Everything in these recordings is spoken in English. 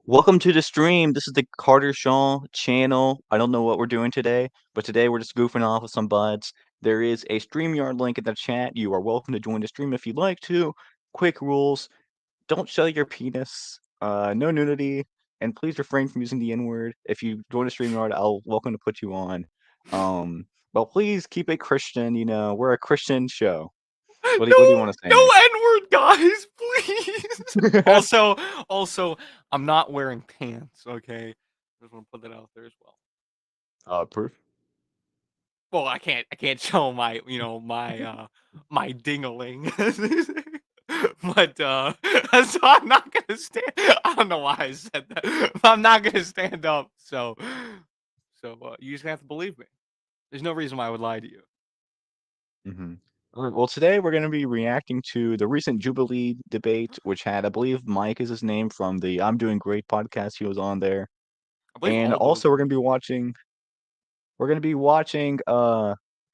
Welcome to the stream. This is the Carter Shaw channel. I don't know what we're doing today, but today we're just goofing off with some buds. There is a StreamYard link in the chat. You are welcome to join the stream if you'd like to. Quick rules: don't show your penis. No nudity, and please refrain from using the N-word. If you join the StreamYard, I'll welcome to put you on. But please keep it Christian. We're a Christian show. What do you want to say, No Nick? N-word, guys, please. also, I'm not wearing pants. Okay, just want to put that out there as well. Proof. Well, I can't show my, my dingaling. But so I'm not gonna stand. I don't know why I said that. But I'm not gonna stand up. So you just have to believe me. There's no reason why I would lie to you. Mm-hmm. Well, today we're going to be reacting to the recent Jubilee debate, which had, I believe, Mike is his name from the I'm Doing Great podcast. He was on there, I believe and Aldo was also on we're going to be watching. We're going to be watching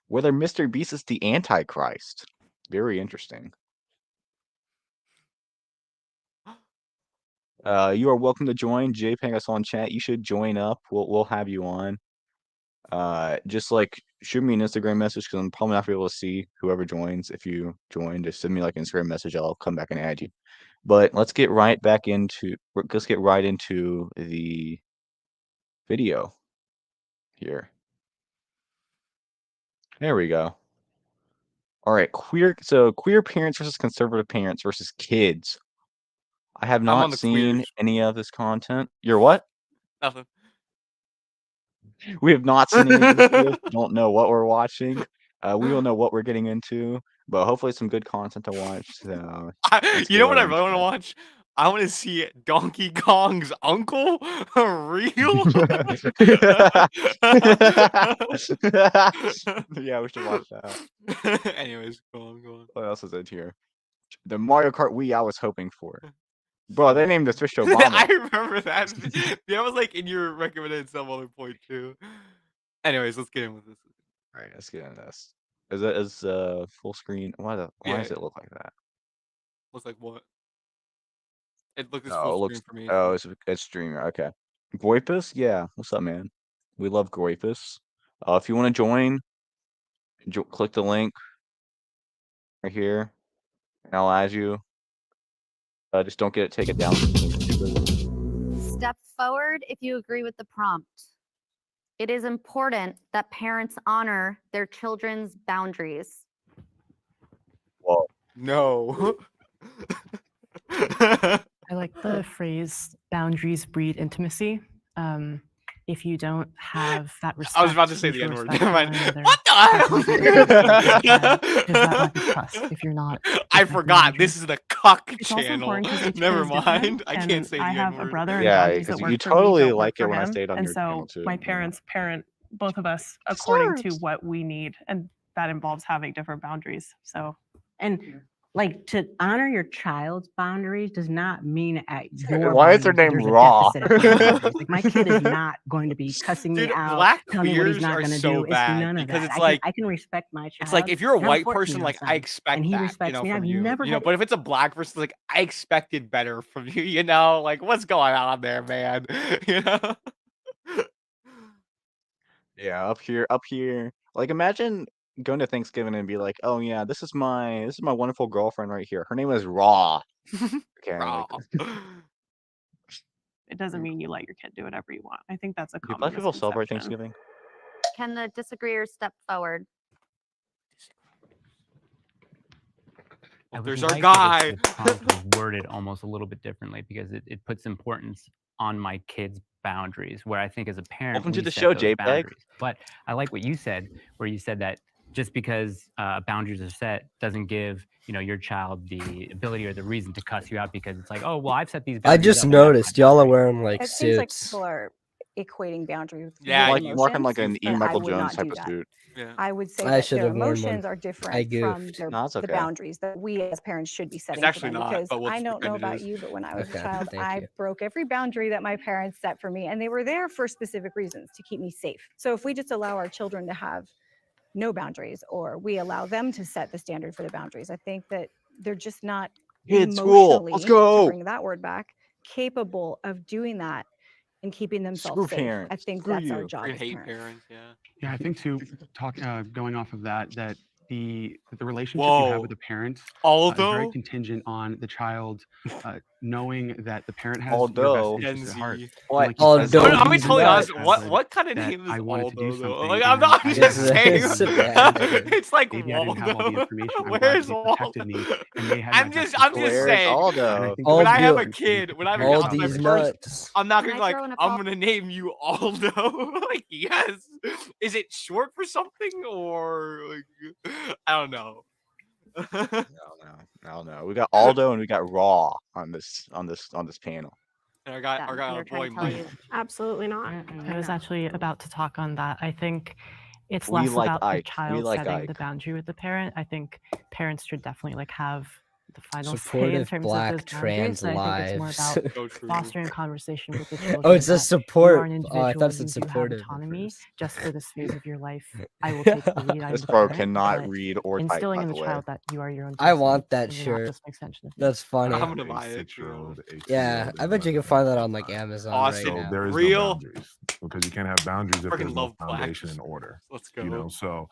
whether Mr. Beast is the Antichrist. Very interesting. You are welcome to join. JPEG, I saw in chat. You should join up. We'll have you on. Just like shoot me an Instagram message because I'm probably not gonna be able to see whoever joins. If you join, just send me like an Instagram message. I'll come back and add you. But let's get right into the video here. There we go. All right, queer parents versus conservative parents versus kids. I have I'm not on the seen queers. any of this content. You're what? Nothing. We have not seen any of these videos. Don't know what we're watching. We don't know what we're getting into, but hopefully some good content to watch. So let's You get know what right I into really want to watch? I want to see Donkey Kong's uncle real. Yeah, we should watch that. Anyways, go on. What else is in here? The Mario Kart Wii I was hoping for. Bro, they named this fish I Obama. remember that. That was like in your recommended some other point too. Anyways, let's get in with this. All right, let's get into this. Is full screen? Why Yeah, does it look like that? looks like what? It looked as Oh, full it screen looks. for me. Oh, So. it's streamer. Okay. Goipus? Yeah. What's up, man? We love Goipus. If you want to join, click the link right here, and I'll add you. Just don't get it taken down from something stupid. Step forward if you agree with the prompt. It is important that parents honor their children's boundaries. Well, No. I like the phrase "boundaries breed intimacy." If you don't have that respect, I was about to say the mutual N-word. respect Never for mind. one another, What the that hell? does that lack of trust if you're not I respecting forgot. boundaries. This is the cuck It's also channel. important because each kid Never is different, mind. I can't and say I the have a N-word. brother, and yeah, boundaries that because work you for me totally don't work like it for when I him, stayed on and your channel so too. my Yeah. parents parent both of us according to what we need, and that involves having different boundaries. So, And like to honor your child's boundaries does not mean at your Why is their boundaries name there's a Raw? deficit of my boundaries. Like my kid is not going to be cussing me Dude, out, black telling me what he's queers not are going to so do. It's bad none of because that. it's like I can respect my child. it's like if you're a and I'm white 14 person, now, like son, I expect and he that, respects me. from I've you. never had But if it's a black person, like I expected better from you. Like what's going on there, man? You know. Yeah, up here. Like, imagine going to Thanksgiving and be like, "Oh yeah, this is my wonderful girlfriend right here. Her name is Raw." Okay, Raw. like, it doesn't mean you let your kid do whatever you want. I think that's a do common black people celebrate misconception. Thanksgiving? Can the disagreeers step forward? Oh, I there's would our like guy. it if the prompt was worded almost a little bit differently because it puts importance on my kids' boundaries, where I think as a parent, Welcome to we the set show, those JPEG. boundaries. But I like what you said, where you said that just because boundaries are set doesn't give your child the ability or the reason to cuss you out because it's like, oh, well, I've set these boundaries. I just up and that's noticed my y'all are boundary. wearing like It seems like suits. people are equating boundaries Yeah, with you Walking like emotions, an E. and I Michael would not Jones type do of that. suit. Yeah. I would say I that should their have worn one. emotions are I different from goofed. their, No, it's the okay. boundaries that we as parents should be setting actually for them. not, Because but we'll I just don't know pretend it about is. you, but when I was Okay, a child, thank I you. broke every boundary that my parents set for me, and they were there for specific reasons to keep me safe. So if we just allow our children to have no boundaries, or we allow them to set the standard for the boundaries, I think that they're just not Kids school. emotionally, Let's to go. bring that word back, capable of doing that and keeping themselves Screw safe. I parents. think Screw that's our you. job I as hate parents. parents. Yeah. Yeah, I think too. Going off of that, the relationship you have Whoa. with the parent is very Aldo. contingent on the child knowing that the parent has your best Although, interests at heart. Gen And what? like you said, Although I'm there gonna be he's totally honest. nuts. What kind of that name is I wanted to do Aldo though? something, Like and I'm I just had saying. It's a bad name. It's like maybe I didn't have all the Waldo. information. I'm glad Where's that they Waldo? protected me, and they had my I'm best just interests at Where's saying. heart. And I Aldo? think When I have a Aldo. kid, when I have a All kid, my these first, nuts. I'm not Can gonna I be like, throw in a I'm follow- gonna name you Aldo. Like, yes. Is it short for something or like I don't know. I don't know. We got Aldo and we got Raw on this panel. And I Done. got We our were trying boy to tell Mike. you. Absolutely not. I was actually about to talk on that. I think it's We less like about the Ike. We child like setting the Ike. boundary with the parent. I think parents should definitely like have the final say in Supportive terms Black of those trans boundaries. But I think it's more lives. about So true. fostering conversation with the children. Oh, it's a that you are support. an Oh, I individual, thought it you said do have supportive at autonomy. first. Just for this phase of your life, I will take the lead. I'm This the bro parent, cannot but read or type, instilling by in the the way. child that you are your own I person want that and you're not shirt. just an extension of me. That's funny. I'm gonna buy it. 6-year-old, 8-year-old, Yeah, I and bet you can 11-year-old find that on all like time. Amazon Awesome. right So now. there is Real. no boundaries because you can't have boundaries if Freaking there's no love Black. foundation and order. Let's go. You know, so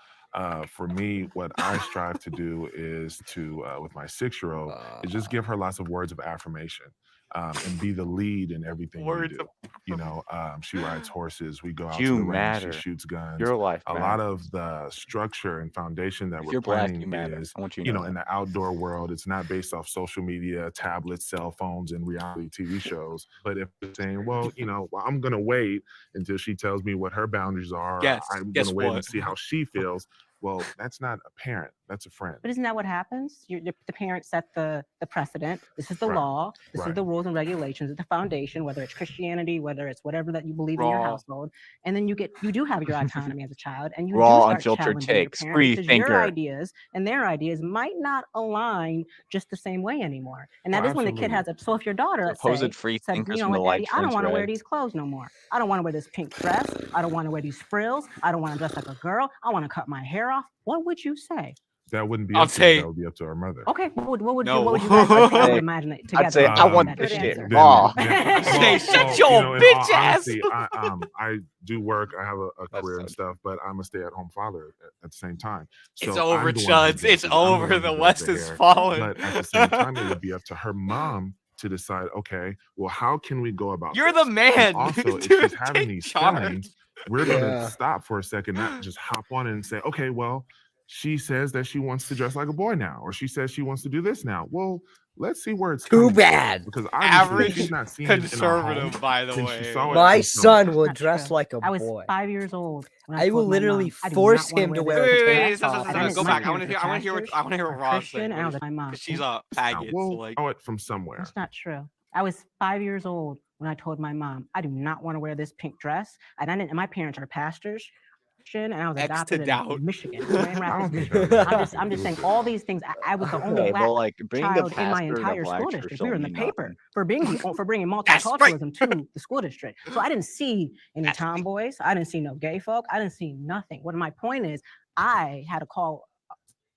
for me, what I strive to do is to, with my 6-year-old, is just give her lots of words of affirmation and be the lead in everything we Words do. of You know, she rides horses. We go out to You the range. She matter. shoots guns. Your life A lot matters. of the structure and foundation that If we're you're Black, planning you matter. is, I want you to you know know, in that. the outdoor world, it's not based off social media, tablets, cell phones, and reality TV shows. But if you're saying, well, you know, well, I'm gonna wait until she tells me what her boundaries are, Yes. I'm Guess gonna wait and what? see how she feels. Well, that's not a parent. That's a friend. But isn't that what happens? The parents set the precedent. This is the Right. law. This is Right. the rules and regulations. It's the foundation, whether it's Christianity, whether it's whatever that you believe in your Raw. household. And then you do have your autonomy as a child, and you do Raw, start unfiltered challenging your takes. parent Free because your thinker. ideas and their ideas might not align just the same way anymore. And that Well, is when the kid has a. So if your daughter, let's say, Supposed free said, thinkers you know from the what, Daddy, I don't light want to wear threads. these clothes no more. I don't want to wear this pink dress. I don't want to wear these frills. I don't want to dress like a girl. I want to cut my hair off. What would you say? That wouldn't be I'll up to me. say- That would be up to our mother. Okay, what would No. you guys like? I say- would imagine it together. I'd say, I Um, want that this Good shit answer. raw. Say, shut you your know, in bitch all ass. honesty, I do work. I have a That's career and so stuff, but I'm a stay-at-home father at the same time. So It's over, I'm the one who chuds. It's dresses. I'm the over. one who The does West the is hair. falling. But at the same time, it would be up to her mom to decide, okay, well, how can we go about You're this? the man. And also, if Dude, she's having take these charge. feelings, we're going to Yeah. stop for a second, not just hop on it and say, okay, well, she says that she wants to dress like a boy now, or she says she wants to do this now. Well, let's see where it's Too coming from, bad. because obviously if she's Average not seeing it in our home, conservative, by the then way. she saw it My from somewhere. son will Not dress true. like a I was boy. 5 years old when I will told my literally mom, I do force not wanna him to wear wear a this tank dress. top. And Go then back. my I want to hear. I want to hear. pastors I want to hear are what Ross Christian, saying. and I was like, my mom. She's a Now, faggot. we'll So like, know it from somewhere. That's not true. I was 5 years old when I told my mom, I do not want to wear this pink dress. And my parents are pastors, Christian, and I was X to adopted doubt. in Michigan, Grand I don't Rapids, think Michigan. that has I'm anything to just do saying with all it. these things. I was the only Okay, black well, like being a child in my pastor in a entire Black school church district. We were don't in the mean paper nothing. for bringing That's right. multiculturalism to the school district. So I didn't see any That's right. tomboys. I didn't see no gay folk. I didn't see nothing. What my point is, I had a call,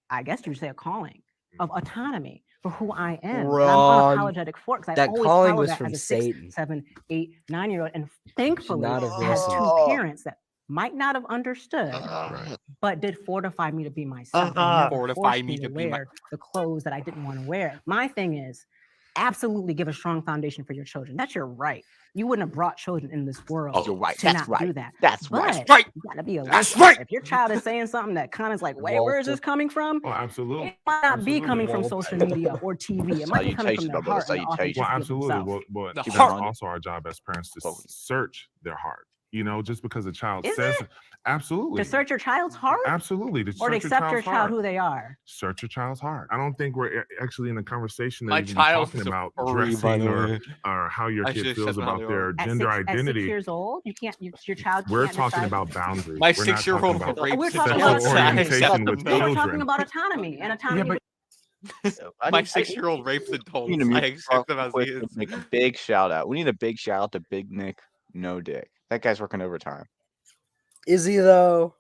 I guess you would say a calling of autonomy for who I am. And I'm Wrong. unapologetic for it because I That always calling followed was that from as a 6, Satan. 7, 8, 9-year-old. And thankfully, not have I had listened. 2 parents that might not have understood, Right. but did fortify me to be myself and never Fortify forced me me to to be my- wear the clothes that I didn't want to wear. My thing is, absolutely give a strong foundation for your children. That's your right. You wouldn't have brought children in this world You're right. to That's not do right. that. That's But right. Right. you gotta be a That's listener. right. If your child is saying something that kind of like, wait, where is this coming from? Oh, absolutely. It might not be Absolutely. coming from Well, social media or TV. It might be coming from Salutations, their my brother, heart and the salutations. Well, authenticity of absolutely. themselves. But The that's heart. also our job as parents to Oh. search their heart. You know, just because a child Is says it? absolutely. To search your child's heart Absolutely. To or to search accept your child's child heart. who they are. Search your child's heart. I don't think we're actually in a conversation that My even child talking is a about furry, by dressing the or, way. or how your I kid should feels accept how about they their are. gender At 6 identity. years old, you can't. Your child. We're can't talking decide- about boundaries. My We're not 6-year-old talking about rapes We're the talking dog. about sexual I orientation accept with them We're now. talking children. about autonomy and autonomy. but My 6-year-old rapes adults. We need to I mute accept them real as quick he and is. make a big shout out. We need a big shout out to Big Nick No Dick. That guy's working overtime. Is he though?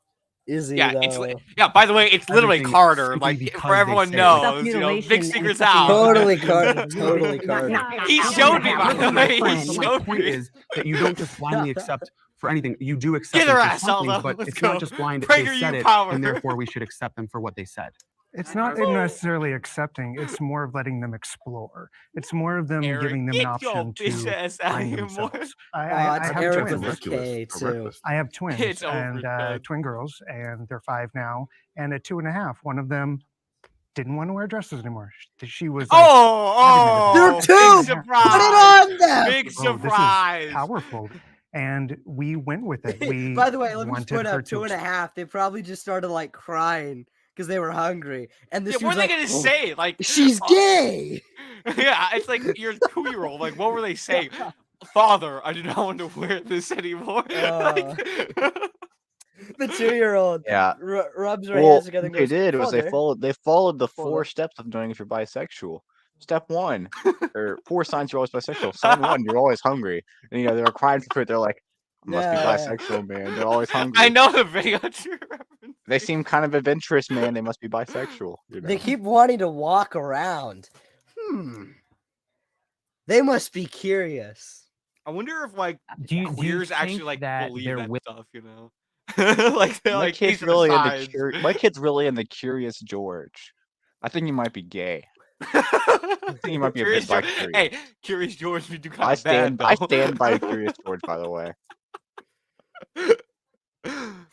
Is he Yeah, though? by the way, it's literally Everything Carter. simply Like because for they everyone say it. knows, you know, Self-mutilation big and secrets something out. Totally that Carter. you Totally did not- Carter. not- He not showed what me, by happened the to my way. He friend. So my showed point me. is that you don't just blindly accept for anything. You do accept Get them her for ass, something, Aldo. but Let's it's go. not just blind. Prager, They you said it, power. and therefore we should accept them for what they said. It's not necessarily accepting. It's more of letting them explore. It's more of them Eric, giving them an get your option bitch to ass out of find here, boy. themselves. Oh, I it's have Eric twins. with a K too. I have twins, It's over, and kid. twin girls, and they're 5 now. And at 2.5, one of them didn't want to wear dresses anymore. She was like, They're Big two. surprise. Put it on them. Big "Oh, surprise. this is powerful," and we went with it. We By the way, let me just wanted point her out to 2.5. They probably just started like crying because they were hungry. And this Yeah, what dude's are they like, gonna "Oh, say? Like, she's gay. yeah, it's like you're a 2-year-old. Like, what were they saying? Father, I do not want to wear this anymore. Like, The 2-year-old Yeah. rubs her Well, hands together what and they goes, did was they "Father." followed the Father. 4 steps of knowing if you're bisexual. Step 1, or 4 signs you're always bisexual. Sign 1, you're always hungry. And, you know, they were crying for food. They're like, I must be Yeah. bisexual, man. They're always hungry. I know the video. They seem kind of adventurous, man. They must be bisexual. You know? They keep wanting to walk around. They must be curious. I wonder if like Do you queers think actually like that believe they're that wi- stuff, you know? Like they're My like kid's these are the really into signs. my kid's really into Curious George. I think he might be gay. I think he might be a bit Curious George. bi-curious. Hey, Curious George, we do kind I of bad though. I stand by Curious George, by the way.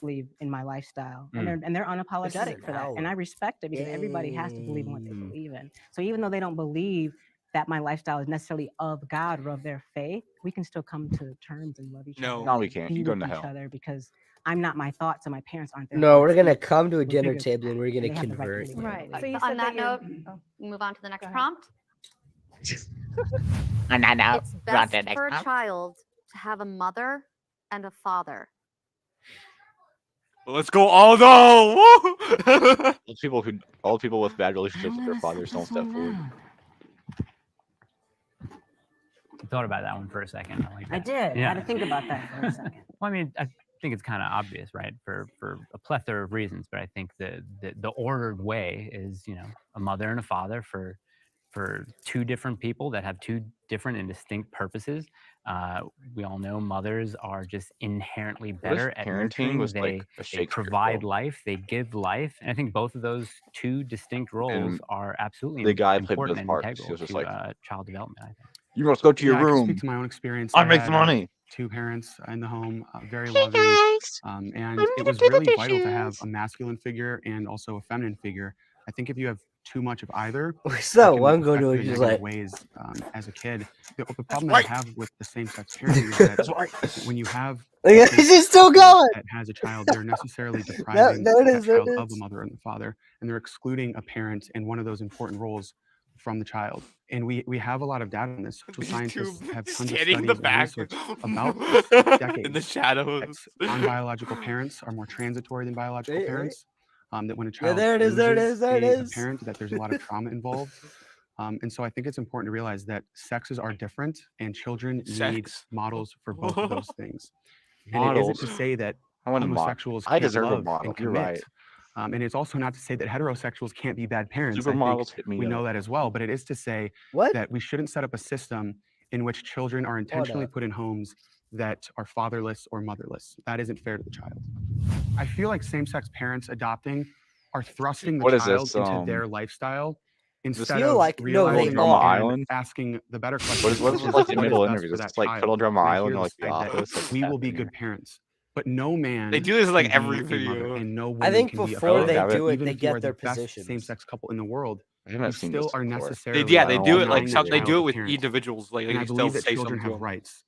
believe in my lifestyle, Mm. and they're unapologetic an for that, and hour. I respect it because everybody has to believe in what they Mm. believe in. So even though they don't believe that my lifestyle is necessarily of God or of their faith, we can still come to terms and love each No. other. No, we and can't. Be You go with to each hell. other because I'm not my thoughts and my parents aren't their No, we're thoughts. gonna We're come to a dinner bigger table than and we're that, gonna and they have the right to convert. believe what they Right. believe. So you On said that that note, move on to the next ahead. prompt. On that note, It's best for a child to have a mother and a father. Let's go Aldo! Woo! All the people with bad relationships with their I'm gonna fathers sit don't this step one forward. down. Thought about that one for a second. I like that. I did. I Yeah. had to think about that for a second. Well, I mean, I think it's kind of obvious, right? For a plethora of reasons, but I think the ordered way is, you know, a mother and a father for 2 different people that have 2 different and distinct purposes. We all know mothers are just inherently What if better at parenting nurturing. was like a They Shakespeare provide quote? life, they give life, and I think both of those 2 distinct roles And are absolutely the guy played important both and parts. He integral was just to like, child development, I think. you must go to your Yeah, I can room. speak to my own experience. I I make had, money. 2 parents in the home, very loving, and it was really vital to have a masculine figure and also a feminine figure. I think if you have too much of either, So it can one going affect to you in he's negative like, ways as a kid. The problem right. that I have with the same-sex parenting is that when you have a is same-sex it still couple going? that has a child, they're necessarily depriving there it that is. There child it of the is. mother and the father, and they're excluding a parent in one of those important roles from the child. And we have a lot of data on this. Social These scientists two have tons of standing in the studies and back research about this for in the decades. shadows. That non-biological parents are more transitory than biological Right, right. parents. That when a Yeah, child there it is. There it loses is. There it a is. parent, that there's a lot of trauma involved. And so I think it's important to realize that sexes are different and children need Sex. models for both of those things. And it isn't to Models. say that I want a model. homosexuals I can't deserve a love model. and You're commit. right. And it's also not to say that heterosexuals can't be bad parents. I think Supermodels hit me we know up. that as well, but it is to say What? that we shouldn't set up a system in which children are intentionally up. put in homes that are fatherless or motherless. That isn't fair to the child. I feel like same-sex parents adopting are thrusting the What is child this? into their lifestyle instead feel of like- no, they realizing Drama are. and Island? asking the better question. What is which this is, like the what is middle best interview? for Is that this like child? Pedal Drama And I Island hear or like the The side that Office? Like we will that be in here? good parents, but no man They do this like can every be a mother, video. and no I woman think can be a before father. they have it. do it, Even they if you are get the their best positions. same-sex couple in the world, I you haven't seen this still are before. necessarily Yeah, they do it like denying some. the They child do the it with parent. individuals. Like And I you still believe that say children something to have them. rights,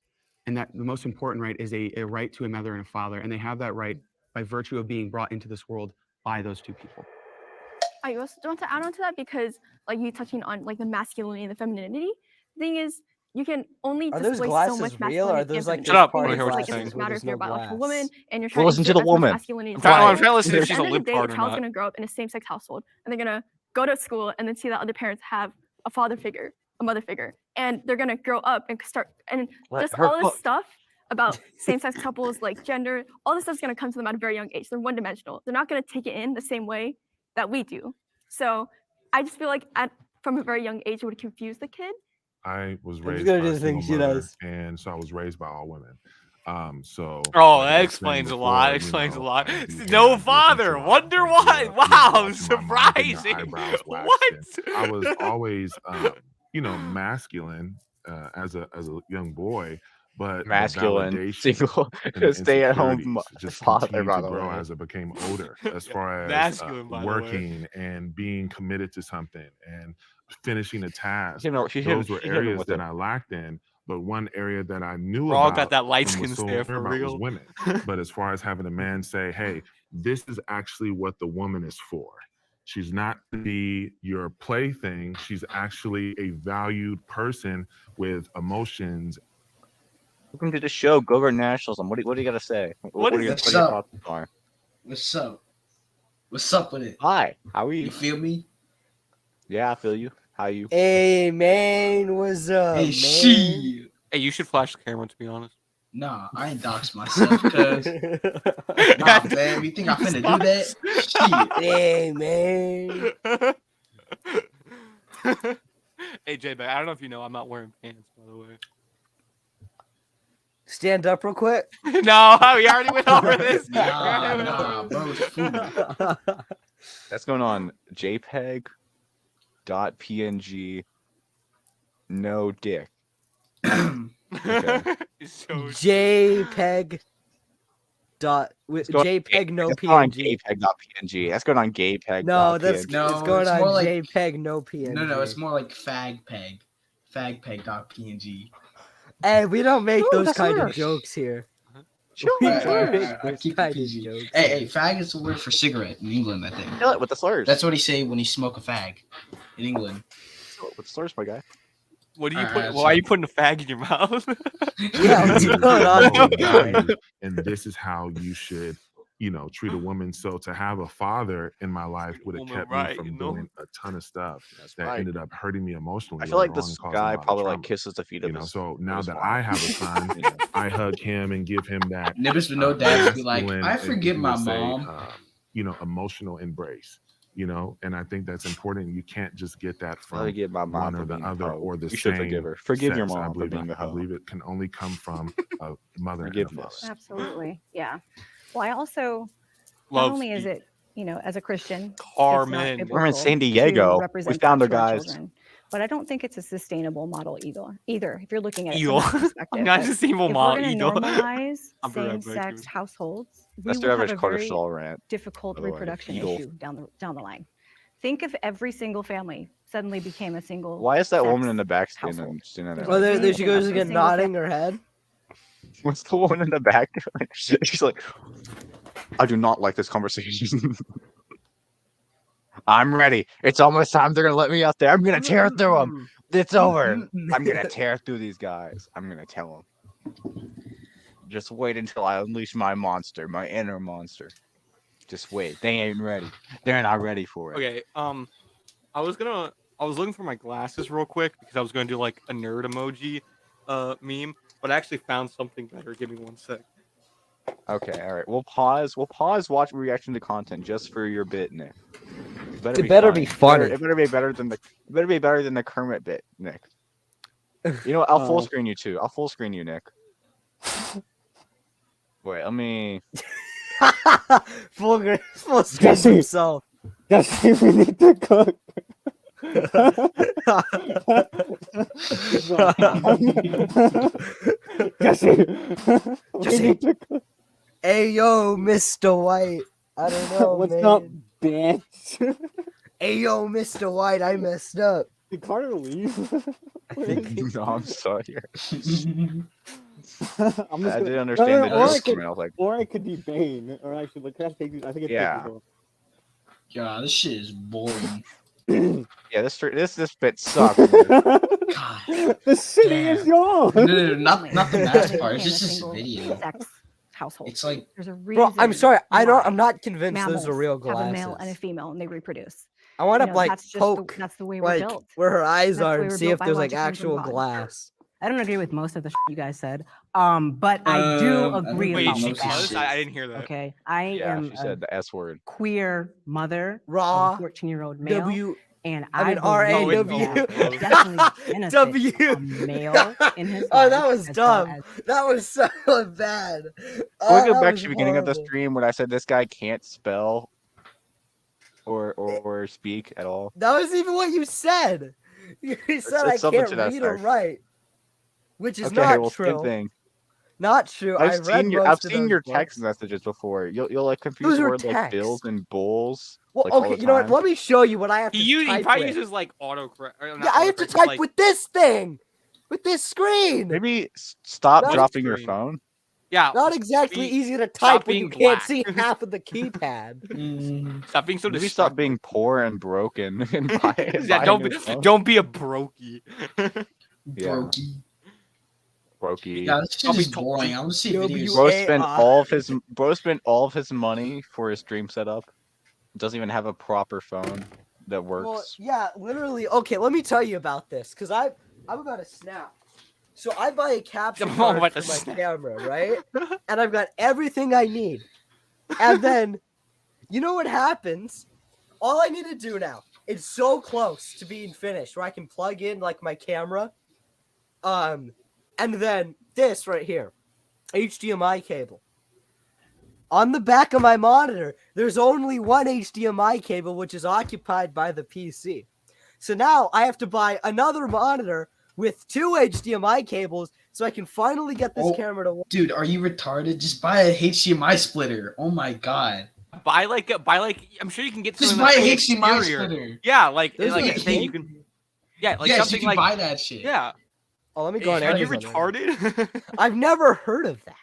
and that the most important right is a right to a mother and a father, and they have that right by virtue of being brought into this world by those 2 people. I also want to add on to that because, like, you touching on like the masculinity and the femininity. The thing is, you can only Are those display so glasses much real, or are masculinity those and like femininity. Shut up. those I wanna It's hear what like you're it saying. doesn't where matter there's if you're a no biological glass? woman and you're Well, trying to listen to exert the as much woman. masculinity. I'm as trying possible. to listen if At she's the a end of the lip day, the card or child's not. gonna grow up in a same-sex household, and they're gonna go to school and then see that other parents have a father figure, a mother figure, and they're gonna grow up and start and Let just her all this cook. stuff about same-sex couples, like gender, all this stuff's gonna come to them at a very young age. They're one-dimensional. They're not gonna take it in the same way that we do. So I just feel like from a very young age, it would confuse the kid. I was I'm just raised gonna by do a the thing single she mother, does. and so I was raised by all women. So Oh, like I that was saying explains a lot. before, Explains a you know, lot. I do hair, No I look father. into Wonder I why. grew up, you know, Wow, watching my mom getting her surprising. eyebrows waxed, What? and I was always, you know, masculine as a young boy, but the Masculine, validation single, and the stay-at-home insecurities just father, continued by to the grow way. as I became older. As far as Masculine, by the way. working and being committed to something and finishing a task, She those were hit him areas with that it. I lacked in. But one area that I knew We're all got about that light and was skin so stare clear for about was real. women. But as far as having a man say, hey, this is actually what the woman is for. She's not to be your plaything. She's actually a valued person with emotions. Welcome to the show, Go Go Nationalism. What do you got to say? What are your What's thoughts up? are? What's up? What's up with it? Hi, how are you? You feel me? Yeah, I feel you. How you? Hey man, what's up, Hey, man? she. Hey, you should flash the camera, to be honest. Nah, I ain't dox myself, cuz. Nah, man, you think I finna do that? Shit. Hey man. Hey, J-Bag, I don't know if you know, I'm not wearing pants, by the way. Stand up real quick. No, we already went over this. Nah, bro, it's food. That's going on JPEG.png. No dick. Okay. JPEG. JPEG no That's going on PNG. JPEG.png. That's going on JPEG. No, it's going on more like, JPEG no PNG. No, it's more like fagpeg. Fagpeg.png. Hey, we don't make those that's kind of worse. jokes here. Sure, We that's don't worse. make I those keep it kind of PG. jokes. Hey, fag is the word for cigarette in England, I think. Kill it with the slurs. That's what he say when he smoke a fag in England. Kill it with the slurs, my guy. What do you Alright, put? Why are you putting a fag in your mouth? Yeah, what's going on Moral here, values, guys? and this is how you should, you know, treat a woman. So to have a father in my life would have Woman, kept right, me from you know? doing a ton of stuff that right. ended up hurting me emotionally. I feel like later on this and causing a guy lot of probably like trauma. kisses the feet of You know, his. so now his that wife. I have a son, You know. I hug him and give him that Niggas with no dads be like, masculine, I as forgive you my would say, mom. you know, emotional embrace. You know, and I think that's important. You can't just get that I from forgive my mom one for or the being other a hoe. or the You should forgive same her. Forgive your sex. mom for being a I hoe. believe it can only come from a mother and a father. Forgiveness. Absolutely. Yeah. Well, I also, Love not only is speak. it, as a Christian, it's not Carmen. We're in biblical San to Diego. We represent found that her, to our guys. children. But I don't think it's a sustainable model either. If you're looking at it Evil. from that perspective. Not But sustainable if model, we're going to evil. normalize I'll be right back, same-sex dude. households, we That's will their have average a Carter very Shaw rant. difficult by the way. reproduction Evil. issue down the line. Think if every single family suddenly became a single. Why is that woman sex in the back household? standing there? There's Oh, there only she goes a again, single nodding her head. What's the woman in the back doing? She's like, I do not like this conversation. I'm ready. It's almost time they're gonna let me out there. I'm gonna tear through them. It's over. I'm gonna tear through these guys. I'm gonna tell them. Just wait until I unleash my monster, my inner monster. Just wait. They ain't ready. They're not ready for it. Okay, I was looking for my glasses real quick because I was gonna do like a nerd emoji meme, but I actually found something better. Give me 1 sec. Okay, all right. We'll pause watch reaction to content just for your bit, Nick. It better be funny. It better be better than the Kermit bit, Nick. You know what? I'll full screen you too. I'll full screen you, Nick. Wait, let me full screen himself. Jesse, we need to cook. Jesse, Hey yo, Mr. White. I don't know, what's man. up, bitch? Hey yo, Mr. White, I messed up. Did Carter leave? No, I'm sorry. I'm just I didn't gonna- understand the or I joke could, comment. I was like, or I could be Bane, or actually, like, can I take these? I think it's Yeah. God, this shit is boring. yeah, this bit sucks. The city is yours. No, not the mask part. It's Became a just this single video. sex household. It's like, There's a reason. Bro, I'm sorry. I'm why not convinced those mammals are real have a male glasses. and a female, and they reproduce. I want to You know, like that's just poke that's the way we're like built. where her eyes That's the are way and we're see built if there's like biologically from actual God. glass. I don't agree with most of the shit you guys said. But I do agree Wait, about she balance. does? I didn't hear that. Okay, I am she a said the S word. queer mother Raw. of a 14-year-old male. W. And I mean, believe RAW. that definitely benefits W. a male in his Oh, life. that was as well dumb. as That was so bad. Can we Oh, go that back was to the beginning of the horrible. stream when I said this guy can't spell or speak at all? That wasn't even what you said. You said I it's something can't to that read or effect. write, which is Okay, not well, true. same thing. Not true. I read most I've of seen those your books. text messages before. You'll like confuse Those the are word like bills texts. and bulls. Well, like, all okay, the you know what? time. Let me show you what I have to He type probably with. uses like autocorrect. Yeah, I have to type with this thing, with this screen. Maybe stop Not- dropping your phone. Yeah, Not exactly easy to stop type when you being can't black. see half of the keypad. Stop being so Maybe destructive. stop being poor and broken and buy Yeah, buy a new phone. don't be a brokey. Yeah. Brokey. Yeah, this shit is boring. I want to see videos. Bro spent all of his money for his stream setup. Doesn't even have a proper phone that works. Well, yeah, literally. Okay, let me tell you about this, because I'm about to snap. So I buy a capture I'm card about for to my snap. camera, right? And I've got everything I need. And then, you know what happens? All I need to do now, it's so close to being finished, where I can plug in like my camera, and then this right here, HDMI cable. On the back of my monitor, there's only one HDMI cable, which is occupied by the PC. So now I have to buy another monitor with 2 HDMI cables so I can finally get this camera to work. Dude, are you retarded? Just buy a HDMI splitter. Oh my god. Buy like I'm sure you can get Just something buy a that's like HDMI exterior. splitter. Yeah, like There's like like a thing you can. Yeah, like yes, something you can like buy that shit. Yeah. Oh, let me go on Are you Amazon right retarded? I've never heard of that.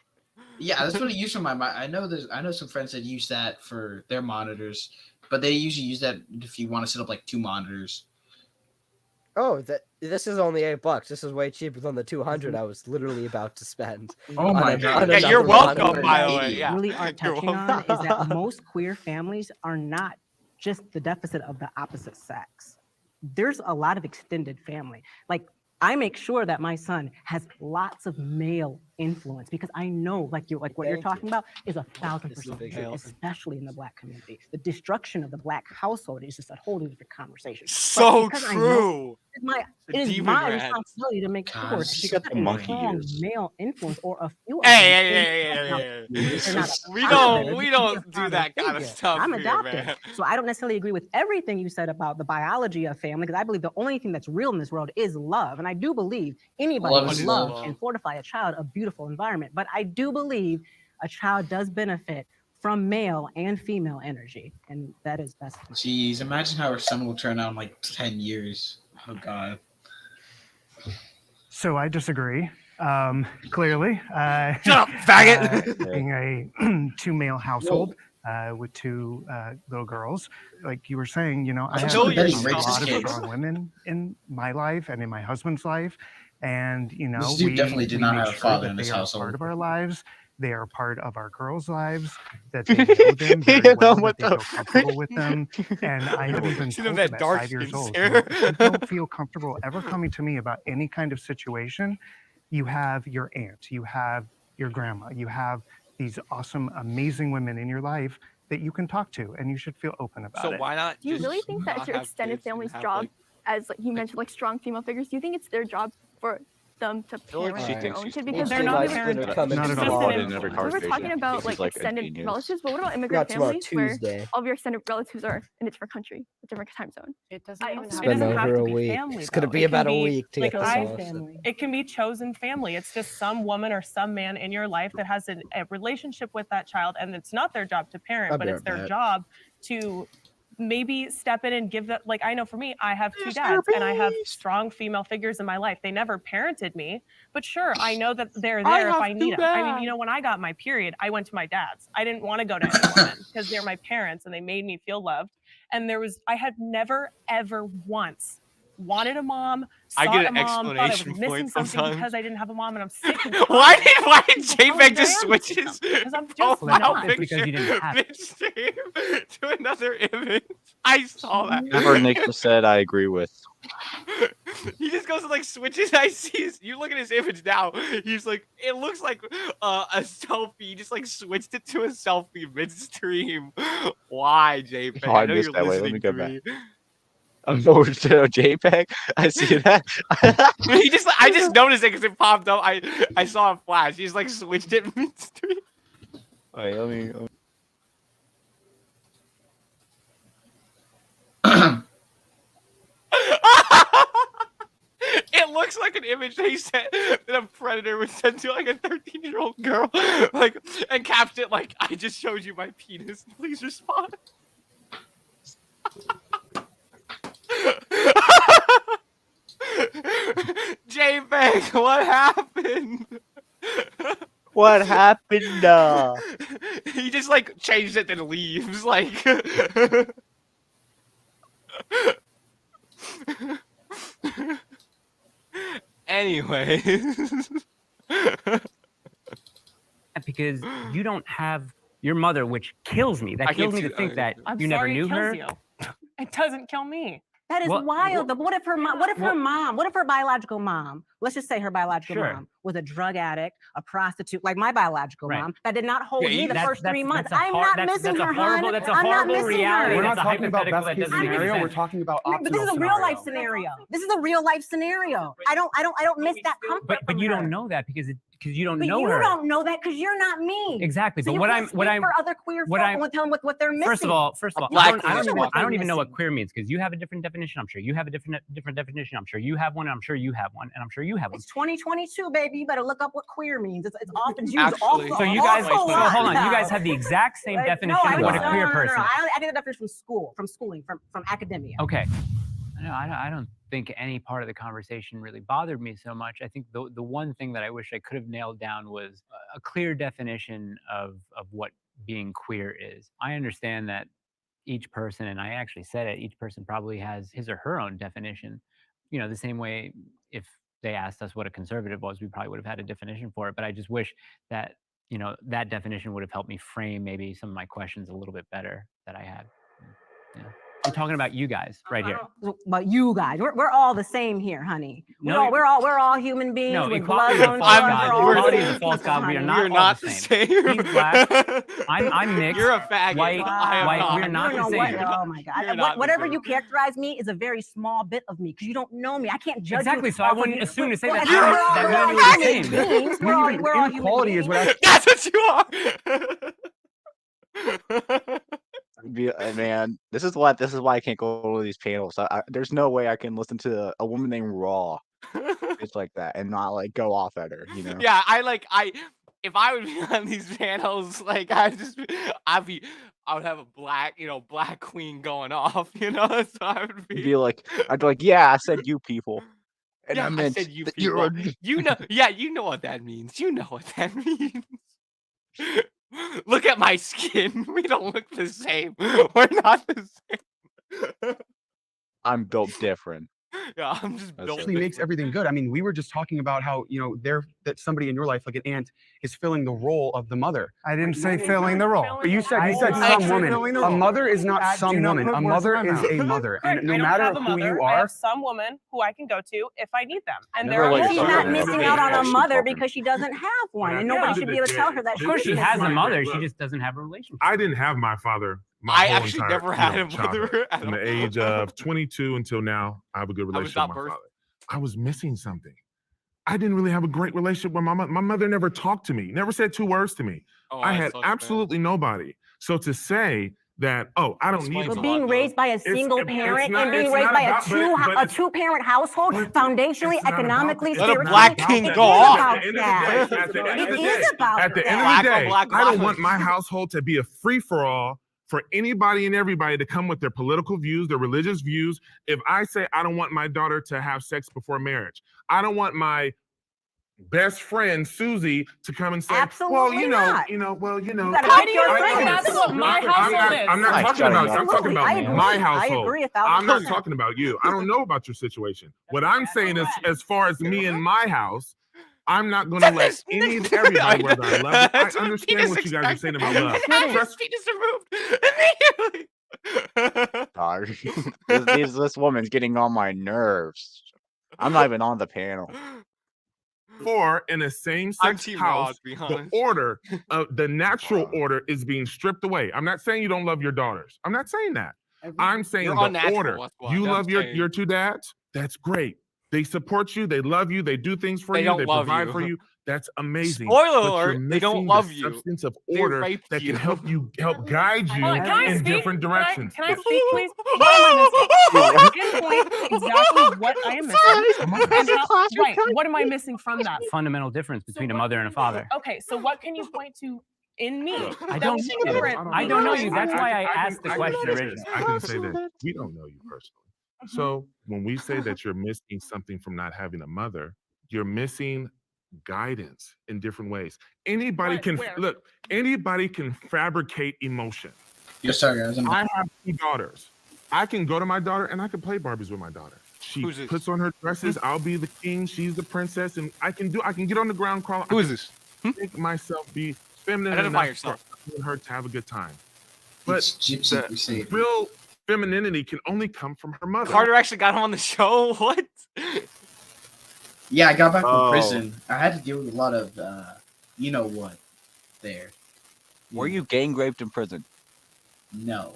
Yeah, that's what I use for my. I know some friends that use that for their monitors, but they usually use that if you want to set up like 2 monitors. Oh, this is only $8. This is way cheaper than the 200 I was literally about to spend. Oh my god! Yeah, you're welcome, by the way. Yeah. really aren't You're touching welcome. on is that most queer families are not just the deficit of the opposite sex. There's a lot of extended family. Like, I make sure that my son has lots of male influence because I know, what you're talking about is 1,000% true, especially in the Black community. The destruction of the Black household is just a whole different conversation. But So because I know true. it is Demon my rats. responsibility to make God, sure she got the a monkey strong ears. male influence or a few of Hey, them. hey, hey, Now, they're not a We father, don't they can be a do father that kind of figure. stuff I'm here, adopted, man. so I don't necessarily agree with everything you said about the biology of family because I believe the only thing that's real in this world is love, and I do believe anybody Love with is love love. can fortify a child a beautiful environment. But I do believe a child does benefit from male and female energy, and that is best. Jeez, imagine how our son will turn out in like 10 years. Oh god. So I disagree. Clearly, Shut up, faggot. being a 2 male household with 2 little girls, like you were saying, I have Know a your lot stuff, of kids. strong women in my life and in my husband's life, and This dude definitely did not make have a sure father that in they his are household. part of our lives. They are part of our girls' lives. That they know them very well. That they feel comfortable with them. And I have even See them told that them at dark 5 years skin old, stare. if you don't feel comfortable ever coming to me about any kind of situation, you have your aunt, you have your grandma, you have these awesome, amazing women in your life that you can talk to, and you should feel open about So it. why not? Do you just really think that not it's your have extended kids and family's have, job, like- as like you mentioned, like strong female figures? Do you think it's their job for them to feel like parent she their thinks own she's kid? smart. Because They're they're not not parents parents. come in Not at flawed all. in every We were conversation. talking about Thinks like he's, like, a extended genius. relatives, but what about immigrant Got tomorrow families where Tuesday. all of your extended relatives are in a different country, a different time zone? It doesn't even also have, Been it doesn't have over to a be week. family. It's gonna though. be It can about a week to like get this all set. it can be chosen family. It's just some woman or some man in your life that has a relationship with that child, and it's not their job to parent, I'll but be it's right their back. job to maybe step in and give that. Like, I know for me, I have 2 dads and I have strong female figures in my life. They never parented me, but sure, I know that they're I there if have I need 2 them. I mean, dads. when I got my period, I went to my dad's. I didn't want to go to any woman because they're my parents and they made me feel loved. And I had never ever once wanted a mom, I sought get a an mom, thought I was exclamation missing point something sometimes. because I didn't have a mom, and I'm sick and Why tired. did How JPEG just dare you? switches Because I'm just profile not. It's because you didn't have bitch stream to another image? I saw that. Whatever Nick just said, I agree with. He just goes and like switches. I see his. You look at his image now. He's like, it looks like a selfie. He just like switched it to a selfie midstream. Why, JPEG? Oh, I I know missed you're that. Wait, let me listening go to back. me. Oh, JPEG. I see that. He just. I just noticed it because it popped up. I saw a flash. He just like switched it midstream. Wait, let me. It looks like an image they sent that a predator would send to like a 13-year-old girl, like, and caption it like, "I just showed you my penis. Please respond." JPEG, what happened? What happened? He just like changed it and leaves. Like. Anyway. Because you don't have your mother, which kills me. That I kills can me to see- think that I'm you never sorry knew it kills her. you. It doesn't kill me. That is What- wild. But what if her mom? What if her Well- mom? What if her biological mom? Let's just say her biological Sure. mom was a drug addict, a prostitute, like my biological Right. mom, that did not hold Yeah, me the That's- first 3 that's- months. that's a I'm hor- not that's- missing that's a her, horrible- hon. that's a I'm not horrible missing reality. her. We're not That's a talking about hypothetical best that case doesn't make scenario. sense. We're talking about But this optimal is a real life scenario. scenario. This is a real life scenario. I don't miss that comfort. But from you her. don't know that because you don't But know you her. don't know that because you're not me. Exactly. So But you what can't I'm what speak I'm for other queer what folk I'm and tell them what they're missing. first of all, black I don't queer even know what missing. queer means because you have a different definition. I'm sure you have a different definition. I'm sure you have one. And I'm sure you have one, and I'm sure you have one. It's 2022, baby. You better look up what queer means. It's often used Actually- So you guys, awful so lot hold on. You now. guys have the exact same Like, definition no, of what a no, queer no, person is. I get the definition from schooling, from academia. Okay. No, I don't think any part of the conversation really bothered me so much. I think the one thing that I wish I could have nailed down was a clear definition of what being queer is. I understand that each person, and I actually said it, each person probably has his or her own definition. You know, the same way if they asked us what a conservative was, we probably would have had a definition for it. But I just wish that, you know, that definition would have helped me frame maybe some of my questions a little bit better that I had. Yeah. I'm talking about you guys right here. But you guys, we're all the same here, honey. No, We're all human beings No, with equality blood is on a false our god. bones. We're all Equality the is a same false people, god. We are honey. not You're all not the the same. same. He's black. I'm mixed. You're a faggot. White. I am White. not. We're not You the know what? same. Oh my You're God. not the Whatever same. you characterize me is a very small bit of me because you don't know me. I can't judge Exactly, you. so I off of wouldn't you. assume to say Well, that we're you're- all- that we're all you're the human same. beings. We're all human Inequality is beings. what That's what you are. Man, this is why I can't go to these panels. There's no way I can listen to a woman named Raw, it's like that, and not like go off at her. You know? Yeah, if I would be on these panels, like I would have a black queen going off, you know. So I would I'd be be like, yeah, I said you people, and yeah, I meant said you that people. you're. You know, yeah, you know what that means. You know what that means. Look at my skin. We don't look the same. We're not the same. I'm built different. Yeah, I'm just That's built. Actually makes everything good. I mean, we were just talking about how, you know, that somebody in your life, like an aunt, is filling the role of the mother. I didn't say filling the role. But you said I some didn't say woman. filling the A role. mother is not Do some not woman. put A words in mother my is mouth. a mother, Correct. and no I don't matter have a who mother. you I are. have some woman who I can go to if I need them. And Never there are like She's Sorry, not man. missing out on a Actually mother talking- because she doesn't have one, and Yeah. nobody should be able to tell her that. Of course, she she's has a missing. mother. She just doesn't have a relationship. I didn't have my father. My I whole actually entire, never had a childhood. mother at From the all. age of 22 until now, I have a good I was relationship not with my birthed. father. I was missing something. I didn't really have a great relationship with my mother. My mother never talked to me, never said 2 words to me. Oh, I that had sucks, man. absolutely nobody. So to say that, oh, I don't need Explains But a you. being lot, raised by a single it's parent not- and being it's raised not by about- but a it's- two-parent household, but foundationally, it's not about economically, that. Let a spiritually, black about king that. go it is off. about At the end of the that. day, at the end of It the is day, about at the that. end Black of on the day, black I don't want violence. my household to be a free-for-all for anybody and everybody to come with their political views, their religious views. If I say I don't want my daughter to have sex before marriage, I don't want my best friend Susie to come and say, Absolutely not. well, You gotta pick your friends. That's what my household is. I'm not Nice, talking shutting about. up. I'm talking about I agree. my I household. agree 1,000%. I'm not talking about you. I don't know about your situation. What I'm saying is, as far as me and my house, I'm not going to let any and everybody, whether I love you, I understand what you guys are saying about love. Penis removed immediately. This woman's getting on my nerves. I'm not even on the panel. For in a same-sex Team house, Raw, to be the honest. order, the natural order is being stripped away. I'm not saying you don't love your daughters. I'm not saying that. I'm saying You're the unnatural, order. that's what You I'm love your saying. two dads. That's great. They support you. They love you. They do things for They you. don't They love provide you. for you. That's amazing. Spoiler But alert, you're they don't missing love the you. substance of They order raped that you. can help guide you Hold on, can I in speak? different directions. Can I speak, please? What am I missing? Pinpoint exactly what I am missing. And right, what am I missing from that? Fundamental difference between a mother and a father. Okay, so what can you point to in me? I that don't would be know you. different I don't know you. because- That's why I asked the question say this. originally. I can say that we don't know you personally. So when we say that you're missing something from not having a mother, you're missing guidance in different ways. Anybody What? can Where? look. Anybody can fabricate emotion. Yes, sorry, guys. I have 2 daughters. I can go to my daughter and I can play Barbies with my daughter. She Who's this? puts on her dresses. I'll be the king. She's the princess, and I can get on the ground crawl. Who is this? Make myself be feminine Identify enough yourself. for her to have a good time. But It's Gypsy the Crusader. real femininity can only come from her mother. Carter actually got him on the show. What? Yeah, I got back from Oh. prison. I had to deal with a lot of, you know what, there. Were you gang raped in prison? No.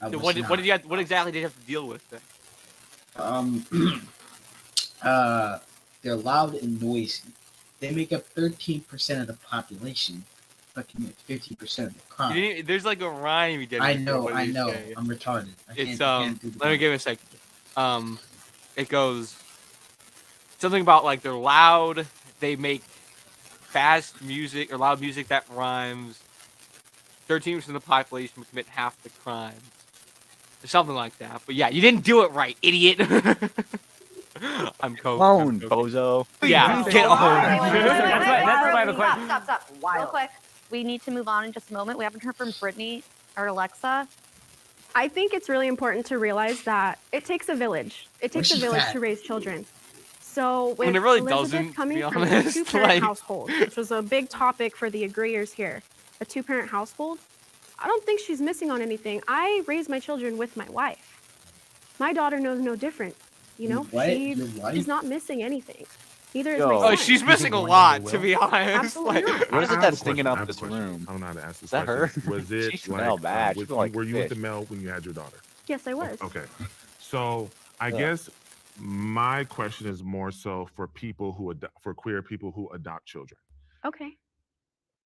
I was What not. did you have, what exactly did you have to deal with then? They're loud and noisy. They make up 13% of the population, but commit 15% of the crime. There's like a rhyme you did. I for know, what I you know. say. I'm retarded. It's can't do the let me give it a second. It goes something about like they're loud, they make fast music or loud music that rhymes. 13% of the population would commit half the crimes. Or something like that. But yeah, you didn't do it right, idiot. I'm coke. Own, bozo. Yeah, Wait, get wait, owned. wait, wait, wait, That's wait, why- that's wait, why I have a stop, question. Stop. Real quick. We need to move on in just a moment. We haven't heard from Brittany or Alexa. I think it's really important to realize that it takes a village. It takes a she's village fat. to raise children. So with When it really Elizabeth doesn't, to coming be from a honest, two-parent like- household, which was a big topic for the agreeers here, a two-parent household, I don't think she's missing on anything. I raise my children with my wife. My daughter knows no different. You know, What? she Your wife? is not missing anything. Neither is Yo. my Oh, son. she's missing a lot, to be honest. Absolutely Like, not. What is I it have that's a stinking question. I up have a this question. room? I don't know how to ask this Is that her? question. Was it She smelled bad. She Was, smelled like were you with the fish. male when you had your daughter? Yes, I was. Okay. So I guess my question is more so for people who for queer people who adopt children. Okay.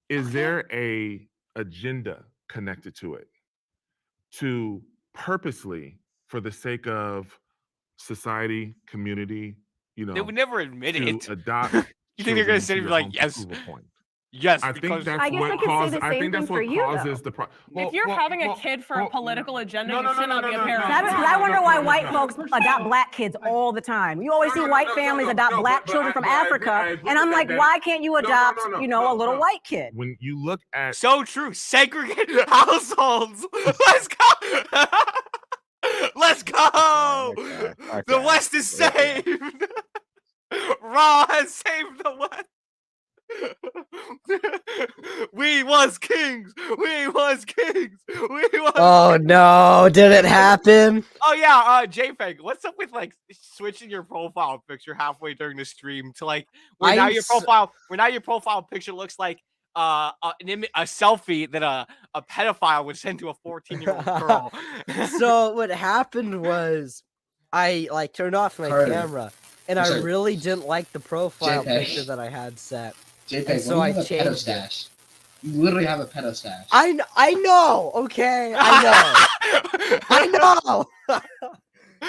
Is there a agenda connected to it to purposely, for the sake of society, community, they would never admit to it. adopt You think they're gonna children sit to and be your like, home to yes, prove a point? yes, I because think that's I guess I what could say causes. the I same think that's thing what for you, causes though. the problem. If you're having a kid for a political agenda, you should not be a parent. I wonder why white folks adopt black kids all the time. You always see white families adopt black children from Africa, and I'm like, why can't you adopt, a little white kid? When you look at so true, segregated households. Let's go. Let's go. The West is saved. Raw has saved the West. We was kings. We was kings. We was. Oh no! Did it happen? Oh yeah, JPEG. What's up with like switching your profile picture halfway during the stream to like where now your profile picture looks like a selfie that a pedophile would send to a 14-year-old girl. So what happened was, I like turned off my Carter. camera, and I'm I sorry. really didn't like the profile JPEG. picture that I had set. JPEG, And so when I you have a pedo changed it. stash, you literally have a pedo stash. I know. Okay, I know.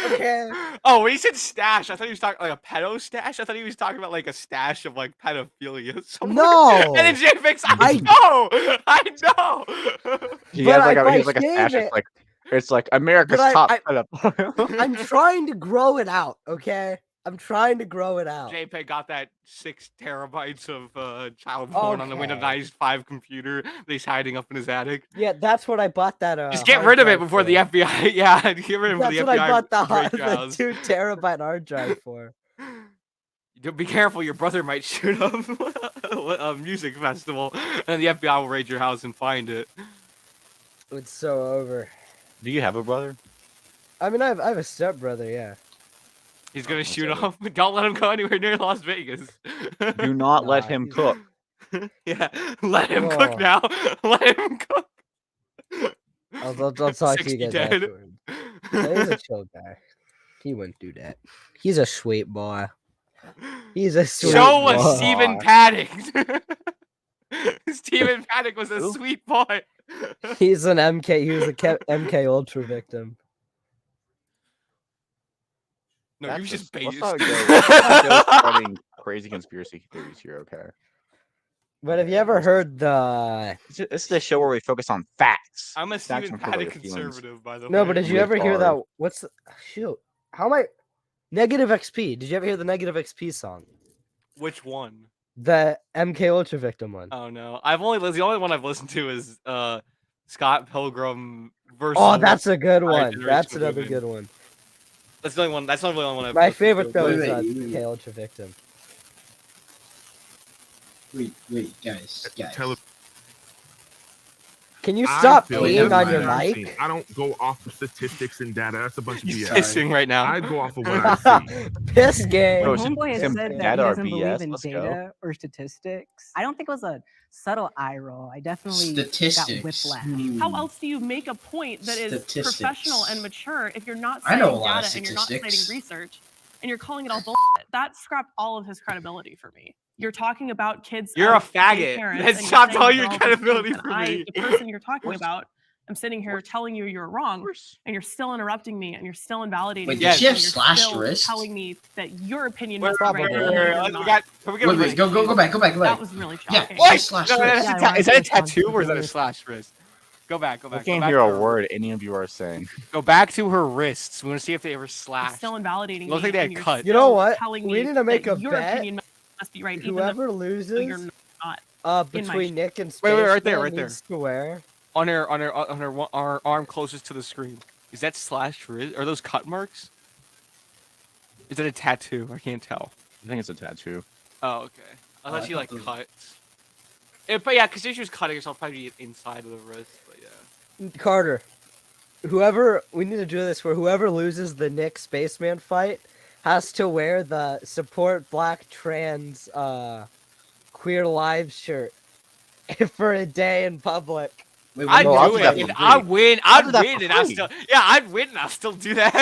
Okay. Oh, when he said stash, I thought he was talking like a pedo stash. I thought he was talking about like a stash of like pedophilia. somewhere. No. And then JPEG, I know. He But has like if a I he's like a shave stash. it- It's like America's But top I- pedophile. I'm trying to grow it out. Okay. I'm trying to grow it out. JPEG got that 6 terabytes of child porn on the Windows Okay. 95 computer that he's hiding up in his attic. Yeah, that's what I bought that. Just get hard rid of it drive before for. the FBI. Yeah, get rid of it That's before what the I FBI bought the break your house. 2 terabyte hard drive for. Be careful, your brother might shoot up a music festival, and the FBI will raid your house and find it. It's so over. Do you have a brother? I mean, I have a stepbrother. Yeah. He's gonna shoot up. Don't let him go anywhere near Las Vegas. Do not let him cook. Yeah, let him Whoa. cook now. Let him cook. I'll talk to 60 you guys dead. afterwards. Yeah, he's a chill guy. He wouldn't do that. He's a sweet boy. He's a sweet Show boy. was Stephen Paddock. Stephen Paddock was a sweet boy. He's an MK. He was a MK Ultra victim. No, That's you just let's based. not go spreading crazy conspiracy theories here, okay? But have you ever heard the? This is the show where we focus on facts. I'm a Facts Stephen don't Paddock relate to feelings. conservative, by the way. No, but did you ever hear Retard. that? What's the shoot? How am I? Negative XP. Did you ever hear the Negative XP song? Which one? The MK Ultra victim one. Oh no, I've only the only one I've listened to is Scott Pilgrim versus. Oh, that's a good High one. Generation That's another Women. good one. That's the only one. That's not the only one I've. My listened favorite to. though is Wait, MK Ultra victim. Wait, guys. Can you I stop feel peeing everything on your I've mic? seen. I don't go off of statistics and data. That's a bunch of He's BS. pissing right now. I go off of what I see. Piss game. Bro, When Homeboy had some said that data he or doesn't BS, believe in let's go. data or statistics, I don't think it was a subtle eye roll. I definitely got Statistics. whiplash. How else do you make a point that is Statistics. professional and mature if you're not I citing know a lot of data and you're not citing statistics. research and you're calling it all bullshit? That scrapped all of his credibility for me. You're talking about kids. You're a of gay faggot. parents, That and you're stopped saying all that your they're all credibility victims, for and me. the person you're talking Where's- about, I'm sitting here telling you you're wrong, and you're still interrupting me, and you're still invalidating Wait, me. did she have and you're slashed still wrist? telling me that your opinion Wait, must be right. wait, and wait, yours wait, is not. Wait, go back. That was really Yeah, shocking. why slash No, wrist? that's Yeah, I is that a wanted to respond tattoo or is that a to slash wrist? Go back. Go I back. Go can't back hear to a her- word any of you are saying. Go back to her wrists. We want to see if they ever You're slash. still invalidating Looks me. like they had and you're cut. You know still what? telling We me need to make that a your bet. opinion must be right, even Whoever though loses, you're not. in my between Nick and Wait, Spaceman right there, right there. needs to wear. On her arm closest to the screen. Is that slash wrist? Are those cut marks? Is that a tattoo? I can't tell. I think it's a tattoo. Oh, okay. I thought I she like thought cut. But yeah, because if she was cutting herself, probably inside of the wrist. But yeah. Carter, we need to do this where whoever loses the Nick Spaceman fight has to wear the support black trans queer lives shirt for a day in public. Wait, I'd No, I'll do do that it. for If I free. win, I'll I'd do that win, for and I'll free. still. Yeah, I'd win, and I'll still do that.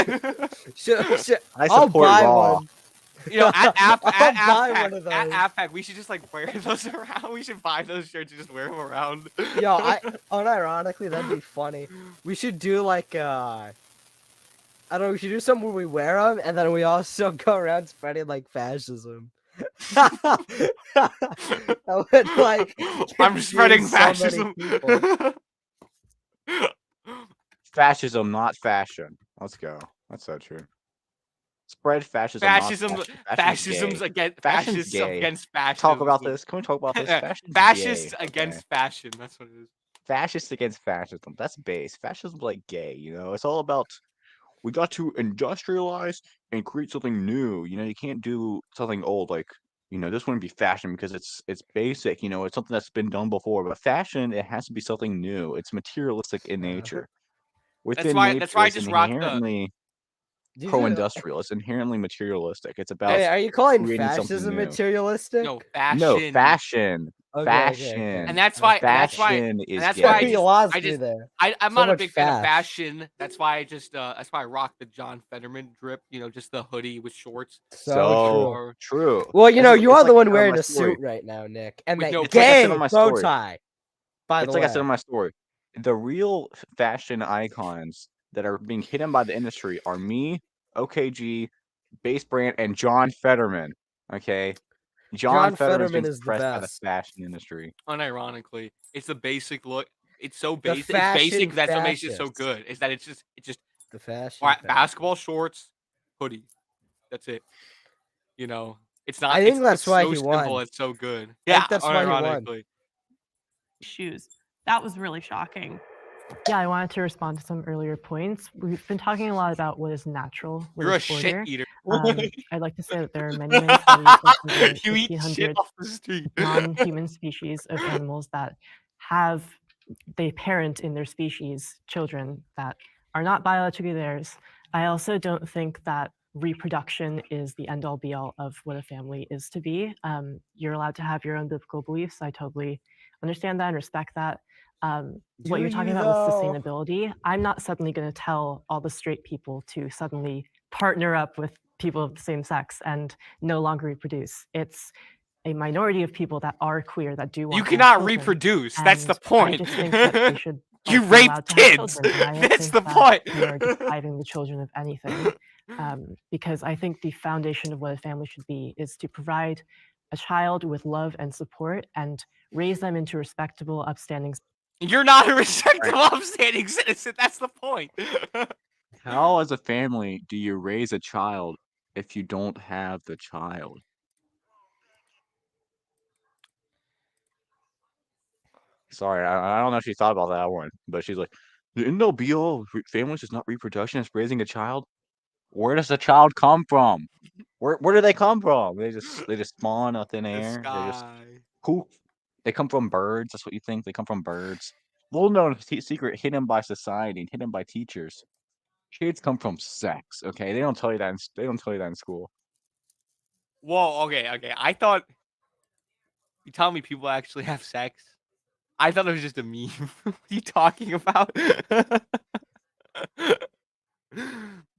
I I'll support buy Raw. one. You know, at I'll buy one of AFPAC, at those. AFPAC, we should just like wear those around. We should buy those shirts and just wear them around. Yo, unironically, that'd be funny. We should do like I don't know. We should do something where we wear them and then we also go around spreading like fascism. That would like. I'm confuse spreading so many fascism. people. Fascism, not fashion. Let's go. That's so true. Spread fascism. not Fascism, fashion. fascism's gay. against Fashion's fascists gay. against fascism. Talk about this. Can we talk about this? Fashion's Fascists gay. against Okay. fashion. That's what it is. Fascists against fascism. That's base. Fascism's like gay. You know, it's all about. We got to industrialize and create something new. You know, you can't do something old like. You know, this wouldn't be fashion because it's basic. You know, it's something that's been done before. But fashion, it has to be something new. It's materialistic in nature. Within why- nature, that's why I it's just rock the- inherently Did you- pro-industrial. It's inherently materialistic. It's about. Hey, are you calling creating something fascism new. materialistic? No, fashion. No, fashion. Okay, Fashion. And that's why. And that's why. Fashion And is that's gay. why You lost me I'm there. not So a much big fan of fash. fashion. That's why I just that's why I rock the John Fetterman drip. You know, just the hoodie with shorts. So true. Well, you know, It's you are like the I one said on wearing my a story. suit right now, Nick, and With that no- It's like I gay said on my bow story. tie. By It's the like way, I said in my story. The real fashion icons that are being hidden by the industry are me, OKG, Base Brand, and John Fetterman. Okay, John Fetterman's being Fetterman is the suppressed by the best. fashion industry. Unironically, it's the basic look. It's so The basic. It's fashion basic. That's what makes it so fascists. good. Is that it's just the fashion. all right, basketball shorts, hoodie. That's it. you know, it's not. I think It's that's why so he simple. won. It's so good. I Yeah, think that's why he won. unironically. Shoes. That was really shocking. Yeah, I wanted to respond to some earlier points. We've been talking a lot about what is natural, what You're a is shit order. eater. I'd like to say that there are many, many studies, like over You eat shit 1,500 off the street. non-human species of animals that they parent in their species children that are not biologically theirs. I also don't think that reproduction is the end all be all of what a family is to be. You're allowed to have your own biblical beliefs. I totally understand that and respect that. What you're talking about with sustainability, I'm not suddenly going to tell all the straight people to suddenly partner up with people of the same sex and no longer reproduce. It's a minority of people that are queer that do want You to have cannot children, reproduce. That's the and point. I just think that they should You be rape allowed to kids. have children. And I don't That's think the that point. we are depriving the children of anything, because I think the foundation of what a family should be is to provide a child with love and support and raise them into respectable, upstanding. You're not a respectable, upstanding citizen. That's the point. How, as a family, do you raise a child if you don't have the child? Sorry, I don't know if she thought about that one, but she's like, the end all be all families is not reproduction, it's raising a child. Where does the child come from? Where do they come from? They just spawn out thin The air. They just sky. poof. They come from birds. That's what you think. They come from birds. Little known secret hidden by society and hidden by teachers. Kids come from sex. Okay, they don't tell you that. They don't tell you that in school. Whoa. Okay. I thought you telling me people actually have sex. I thought it was just a meme. What are you talking about?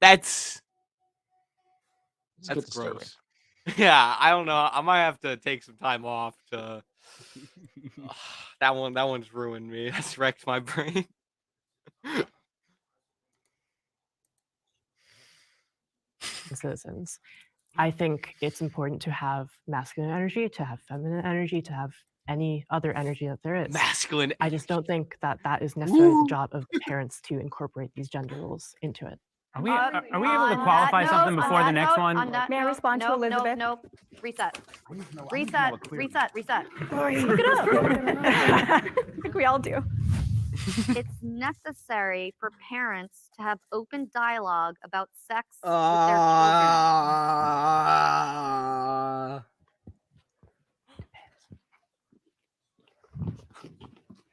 That's bit disturbing. gross. Yeah, I don't know. I might have to take some time off to. That one's ruined me. That's wrecked my brain. Citizens. I think it's important to have masculine energy, to have feminine energy, to have any other energy that there is. Masculine. I just don't think that that is necessarily the job of parents to incorporate these gender roles into it. Are we able to qualify something before the next one? May I respond to Elizabeth? Nope. Reset. Reset. Look it up. I think we all do. It's necessary for parents to have open dialogue about sex with their children.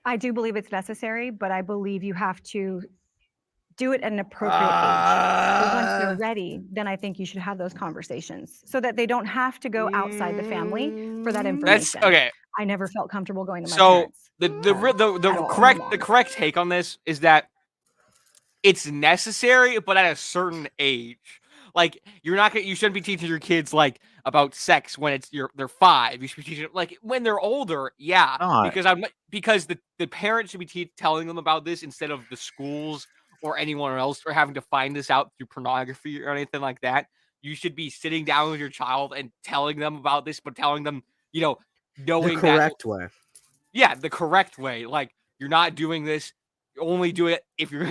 I do believe it's necessary, but I believe you have to do it at an appropriate age. But once they're ready, then I think you should have those conversations so that they don't have to go outside the family for that information. That's okay. I never felt comfortable going to my So parents. the correct take on this is that it's necessary, but at a certain age. Like you shouldn't be teaching your kids like about sex when they're 5. You should be teaching them like when they're older. Yeah, because the parents should be telling them about this instead of the schools or anyone else or having to find this out through pornography or anything like that. You should be sitting down with your child and telling them about this, but telling them, knowing the correct way. Yeah, the correct way. Like you're not doing this. You only do it if you're,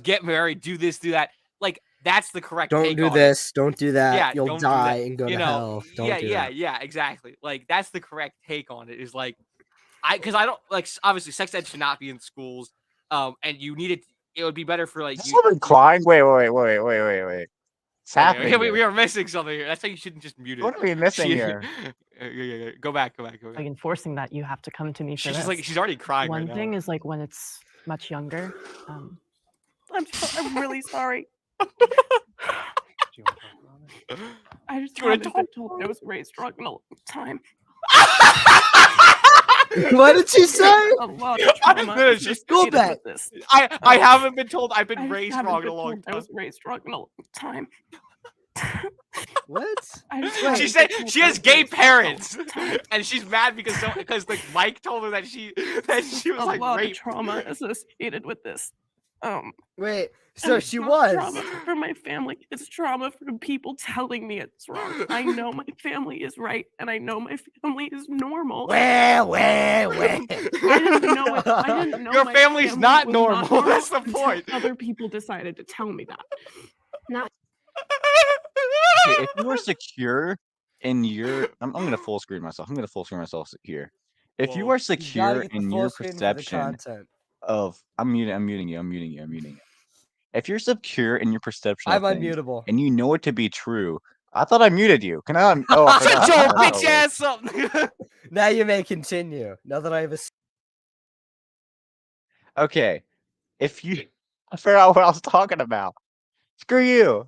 get married. Do this, do that. Like that's the correct. Don't take do on this. Don't do that. Yeah, You'll die and go to hell. Don't do that. Yeah, exactly. Like that's the correct take on it. Is like, because I don't like obviously sex ed should not be in schools. And you need it. It would be better for like. Someone crying. Wait. It's happening. We are missing something here. That's why you shouldn't just mute it. What are we missing here? Yeah. Go back. Like enforcing that you have to come to me for this. She's already crying. One right thing now. is like when it's much younger. I'm really sorry. I just haven't been told I was raised wrong in a long time. What did she say? A lot of trauma Go back. I haven't been told I've been raised wrong in a long time. I was raised wrong in a long time. What? She said she has gay parents, and she's mad because like Mike told her that she was like a lot raped. of trauma associated with this. Wait, so and she it's not was trauma for my family. It's trauma from people telling me it's wrong. I know my family is right, and I know my family is normal. Where? I didn't know it. I didn't know Your my family's family not was normal. That's the until point. Other people decided to tell me that. Now, If you were secure in your I'm gonna full screen myself. I'm gonna full screen myself here. If you Whoa. are You gotta secure get the in full your screen for the perception content. of I'm muting you. If you're secure in your perception I'm of things unmutable. and you know it to be true, I thought I muted you. Can I? Oh, I Shut forgot. your That's bitch how it works. ass up. Now you may continue. Now that I have a Okay, if you I forgot what I was talking about. Screw you.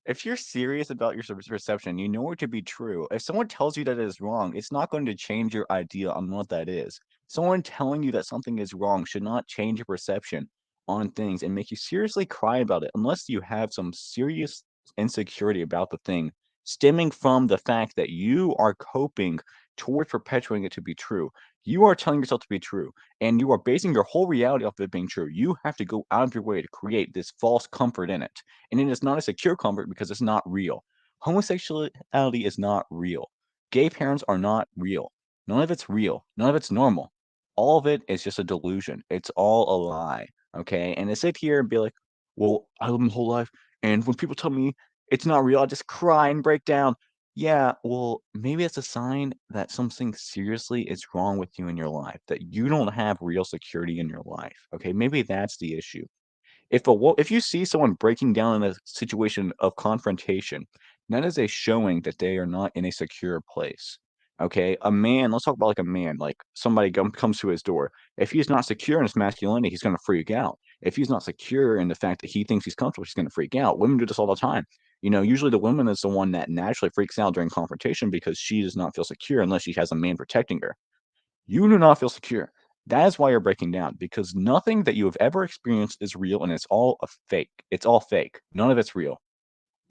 If you're serious about your perception, you know it to be true. If someone tells you that it is wrong, it's not going to change your idea on what that is. Someone telling you that something is wrong should not change your perception on things and make you seriously cry about it unless you have some serious insecurity about the thing stemming from the fact that you are coping towards perpetuating it to be true. You are telling yourself to be true, and you are basing your whole reality off of it being true. You have to go out of your way to create this false comfort in it. And it is not a secure comfort because it's not real. Homosexuality is not real. Gay parents are not real. None of it's real. None of it's normal. All of it is just a delusion. It's all a lie. Okay. And to sit here and be like, well, I live my whole life. And when people tell me it's not real, I just cry and break down. Yeah, well, maybe it's a sign that something seriously is wrong with you in your life, that you don't have real security in your life. Okay. Maybe that's the issue. If you see someone breaking down in a situation of confrontation, that is a showing that they are not in a secure place. Okay, a man. Let's talk about like a man. Like somebody comes to his door. If he's not secure in his masculinity, he's going to freak out. If he's not secure in the fact that he thinks he's comfortable, he's going to freak out. Women do this all the time. Usually the woman is the one that naturally freaks out during confrontation because she does not feel secure unless she has a man protecting her. You do not feel secure. That is why you're breaking down because nothing that you have ever experienced is real and it's all a fake. It's all fake. None of it's real.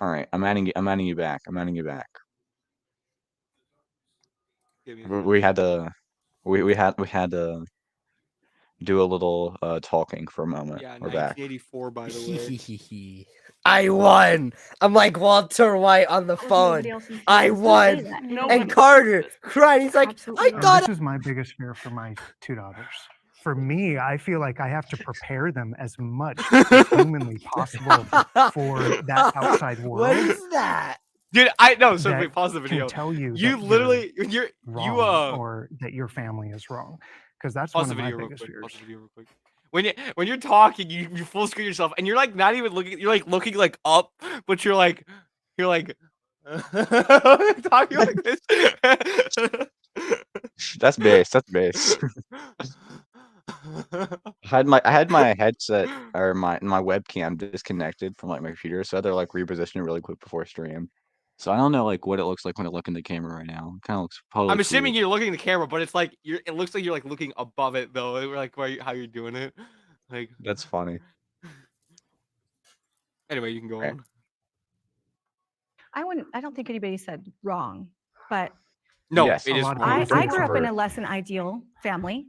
All right, I'm adding you back. I'm adding you back. Give me a We had to we had to do a little talking for a moment. Yeah, We're back. 1984, by the way. I won. I'm like Walter White on the phone. I won. Nobody And Carter cried. He's like, I thought. This is my biggest fear for my two daughters. For me, I feel like I have to prepare them as much as humanly possible for that outside world. What is that? Dude, I know. So that wait, pause the video. Can tell you You that literally, you're wrong or that your family is wrong, because that's pause one the of my video real biggest quick. fears. Pause the video real quick. When you're talking, you full screen yourself, and you're like not even looking. You're like looking like up, but you're like talking like this. That's base. That's base. I had my headset or my webcam disconnected from like my computer, so I had to like reposition it really quick before stream. So I don't know like what it looks like when I look in the camera right now. It kind of looks probably. I'm assuming weird. you're looking at the camera, but it's like it looks like you're like looking above it though. Like how you're doing it. Like That's funny. Anyway, you can go on. I don't think anybody said wrong, but No, Yes, it is. I grew up in a less than ideal family.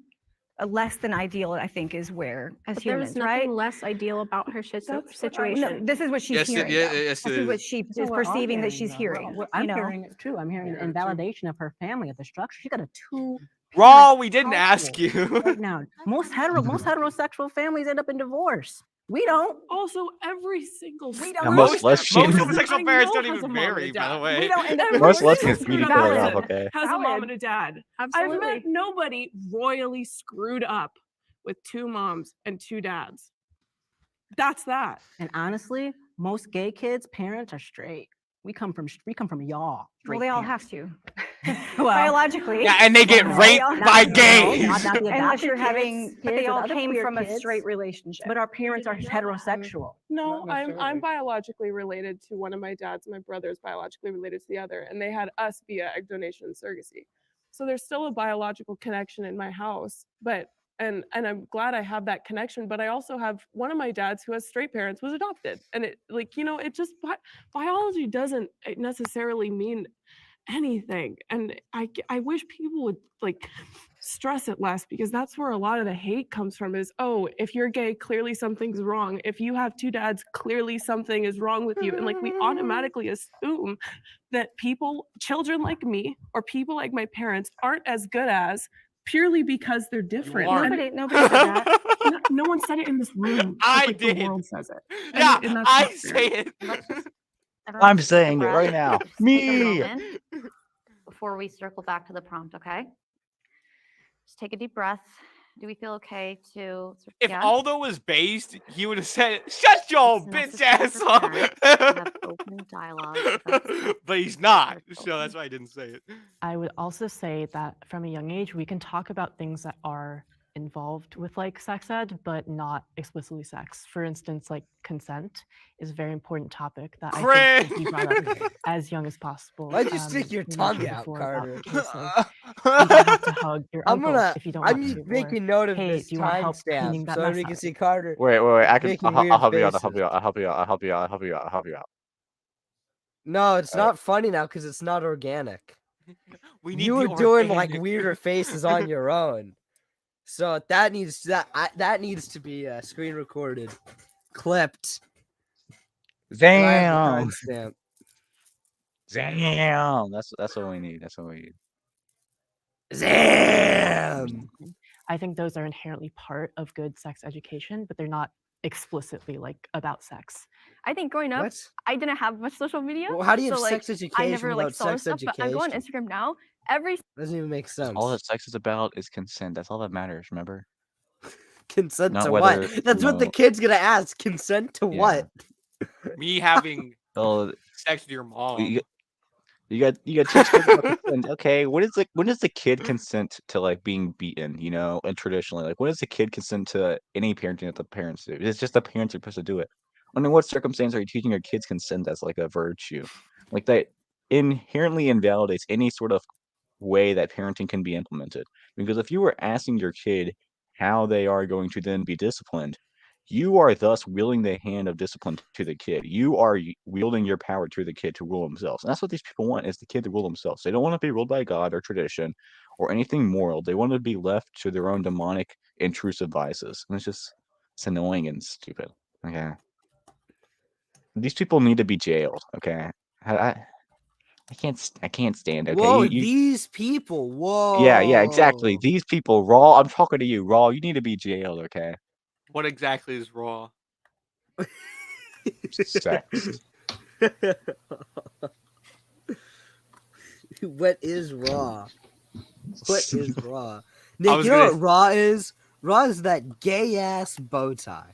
A less than ideal, I think, is where as But there humans, was right? nothing less ideal about her situation. No, this is what she's Yes, hearing. yeah, though. yes, This it is what is. she So is we're all perceiving that hearing, she's though. hearing. I'm you know? hearing it too. I'm hearing an invalidation of her family, of the structure. She got a two. Raw, we didn't ask you. Right now, most heterosexual families end up in divorce. We don't. Also, every single We And most lesbian- Most family homosexual I parents know don't has even a mom and a marry, by dad. the way. We don't end up. Every Most single lesbians beat screwed each up other up, person okay? has a mom and a dad. Absolutely. I've met nobody royally screwed up with two moms and two dads. That's that. And honestly, most gay kids' parents are straight. We come from y'all. Well, they all have to. Well, Biologically. Yeah, and they get no, raped not- by no, gays. not the Unless adopted you're kids, having, but kids they and all other came queer from a kids, straight relationship. But our parents are heterosexual. No, Not necessarily. I'm biologically related to one of my dads. My brother's biologically related to the other, and they had us via egg donation and surrogacy. So there's still a biological connection in my house, but and I'm glad I have that connection. But I also have one of my dads who has straight parents was adopted, and it it just biology doesn't necessarily mean anything. And I wish people would stress it less, because that's where a lot of the hate comes from is, oh, if you're gay, clearly something's wrong. If you have two dads, clearly something is wrong with you. And we automatically assume that children like me or people like my parents aren't as good as purely because they're different. aren't. Nobody said that. No one said it in this room. I It's did. The world says it. Yeah, And that's I not fair. say it. Everyone I'm just take a saying it breath. right now. Just take a Me. moment before we circle back to the prompt, okay? Just take a deep breath. Do we feel okay to? If Yeah. Aldo was based, he would have said, "Shut your It's bitch necessary ass for up." parents to have open dialogue about sex. But he's not, so that's why I didn't say it. I would also say that from a young age, we can talk about things that are involved with like sex ed, but not explicitly sex. For instance, like consent is a very important topic that I think should be brought up as young as possible. Why'd you stick your you tongue mentioned out, before about Carter? the case of you don't have to hug your uncle if you don't want I'm to. Or, making note of hey, this do you want help cleaning timestamp that so mess we can up? see Carter Wait. I can. making I'll weird help you out. I'll faces. help you out. I'll help you out. I'll help you out. I'll help you out. I'll help you out. No, it's Alright. not funny now because it's not organic. We need You the were doing like organic. weirder faces on your own, so that needs to be screen recorded, clipped. And I have the Damn. timestamp. Damn. That's what we need. That's what we need. Damn. I think those are inherently part of good sex education, but they're not explicitly like about sex. I think growing up, What? I didn't have much social media. Well, how do you so have like, sex I education never like without saw this sex stuff, but I'm going on education? Instagram now. Every Doesn't even make sense. All that sex is about is consent. That's all that matters. Remember? Consent Not to whether, what? That's you what the know- kid's gonna ask. Consent to Yeah. what? Me having Oh, sex with your mom. you got to teach kids about consent. Okay, when does the kid consent to like being beaten? You know, and traditionally, like when does the kid consent to any parenting that the parents do? It's just the parents are supposed to do it. Under what circumstance are you teaching your kids consent as like a virtue? Like that inherently invalidates any sort of way that parenting can be implemented. Because if you were asking your kid how they are going to then be disciplined, you are thus wielding the hand of discipline to the kid. You are wielding your power to the kid to rule themselves. And that's what these people want, is the kid to rule themselves. They don't want to be ruled by God or tradition or anything moral. They want to be left to their own demonic, intrusive vices. And it's annoying and stupid. Okay. These people need to be jailed. Okay. I can't stand it. Okay. Whoa, these people. Whoa. Yeah, exactly. These people, Raw, I'm talking to you, Raw, you need to be jailed, okay? What exactly is raw? Sex. What is raw? What is raw? Nick, you know what raw is? Raw is that gay ass bow tie.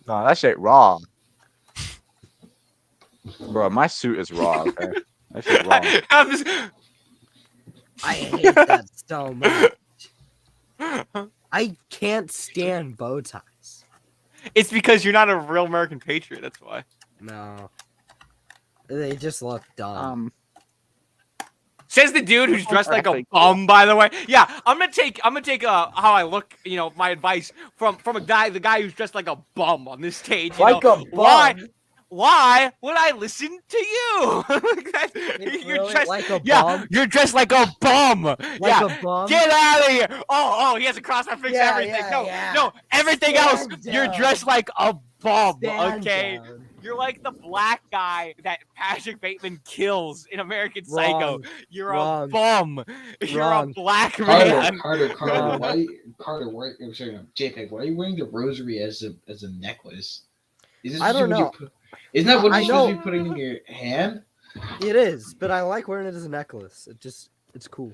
No, that shit raw. Bro, my suit is raw, okay? That shit raw. I hate that so much. I can't stand bow ties. It's because you're not a real American patriot. That's why. No, they just look dumb. Says the dude who's dressed like a bum. By the way, yeah, I'm gonna take how I look. You know, my advice from the guy who's dressed like a bum on this stage. You Like know? a bum. Why would I listen to you? You're really? dressed Like a yeah, bum? you're dressed like a bum. Like yeah, a bum? get out of here. Oh, he has a cross my face. Yeah, Everything. yeah, No, yeah. everything Stand else. You're down. dressed like a bum. Stand Okay. down. You're like the black guy that Patrick Bateman kills in American Psycho. Wrong. You're Wrong. a bum. You're Wrong. a black man. Carter, Wrong. why? I'm sorry, no, JPEG, why are you wearing the rosary as a necklace? Is this I don't what you know. Isn't that what I you're supposed to know. be putting in your hand? It is, but I like wearing it as a necklace. It's cool.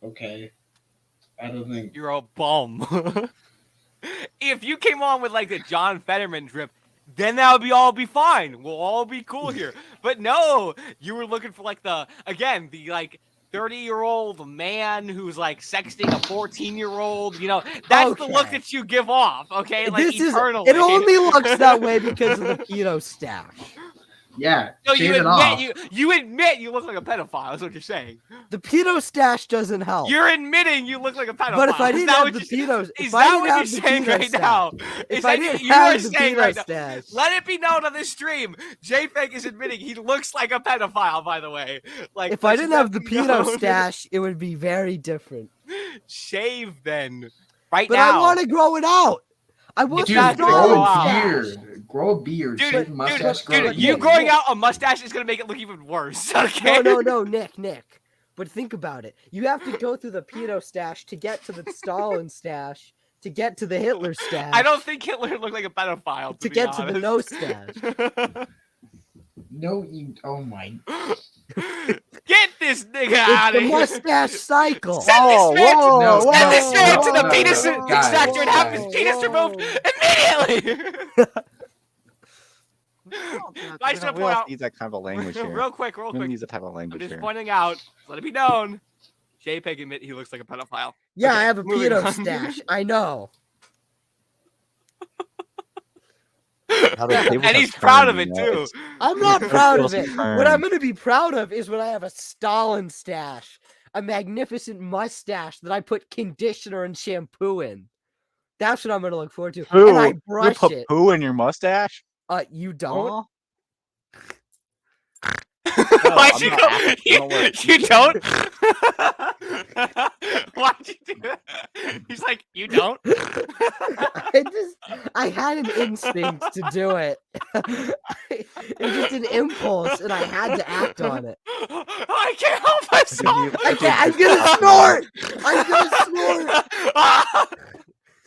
Okay. I don't think You're a bum. If you came on with like the John Fetterman drip, then that would be fine. We'll all be cool here. But no, you were looking for like the 30-year-old man who's like sexting a 14-year-old. You know, that's the look Okay. that you give off. Okay, like This eternally. it only looks that way because of the pedo stash. Yeah. So you shave it off. admit you admit you look like a pedophile. That's what you're saying. The pedo stash doesn't help. You're admitting you look like a pedophile. But if I Is didn't that have what the you- pedos, Is if that I didn't what you're have the saying pedo right stash, now? if Is I that didn't you have are the saying pedo right now? stash, Let it be known on this stream, JPEG is admitting he looks like a pedophile. By the way, like if I let's didn't just have the be pedo known. stash, it would be very different. Shave then, right But now. I want to grow it out. I want Dude, the not gonna strong grow out. stash. Grow a beard. Dude, Shave mustache. grow a dude, you beard. growing out a mustache is gonna make it look even worse. Okay. No, Nick. But think about it. You have to go through the pedo stash to get to the Stalin stash, to get to the Hitler stash. I don't think Hitler looked like a pedophile. To be get to the honest. no stash. No, you. Oh my. Get this nigga out It's of the here. mustache cycle. Send this man, No, send this no, man no, to the no, penis no, guys, extractor and have his guys. penis removed immediately. I just want to We point don't out need that kind of language here. real quick. We don't need that type of I'm language just here. pointing out, let it be known. JPEG admit he looks like a pedophile. Yeah, Okay, I have a moving pedo on. stash. I know. How the tables And have he's proud turned, of it you know, too. it's- I'm not the proud tables of have it. What I'm turned. going to be proud of is when I have a Stalin stash, a magnificent mustache that I put conditioner and shampoo in. That's what I'm going to look forward to. Poo. And I You brush put it. poo in your mustache? You don't? Aw. Why'd I'm you not go? asking. I don't wear You poo. don't? Why'd you do that? He's like, you don't? I had an instinct to do it. It was just an impulse, and I had to act on it. I can't help myself. I'm gonna snort. I'm gonna snort.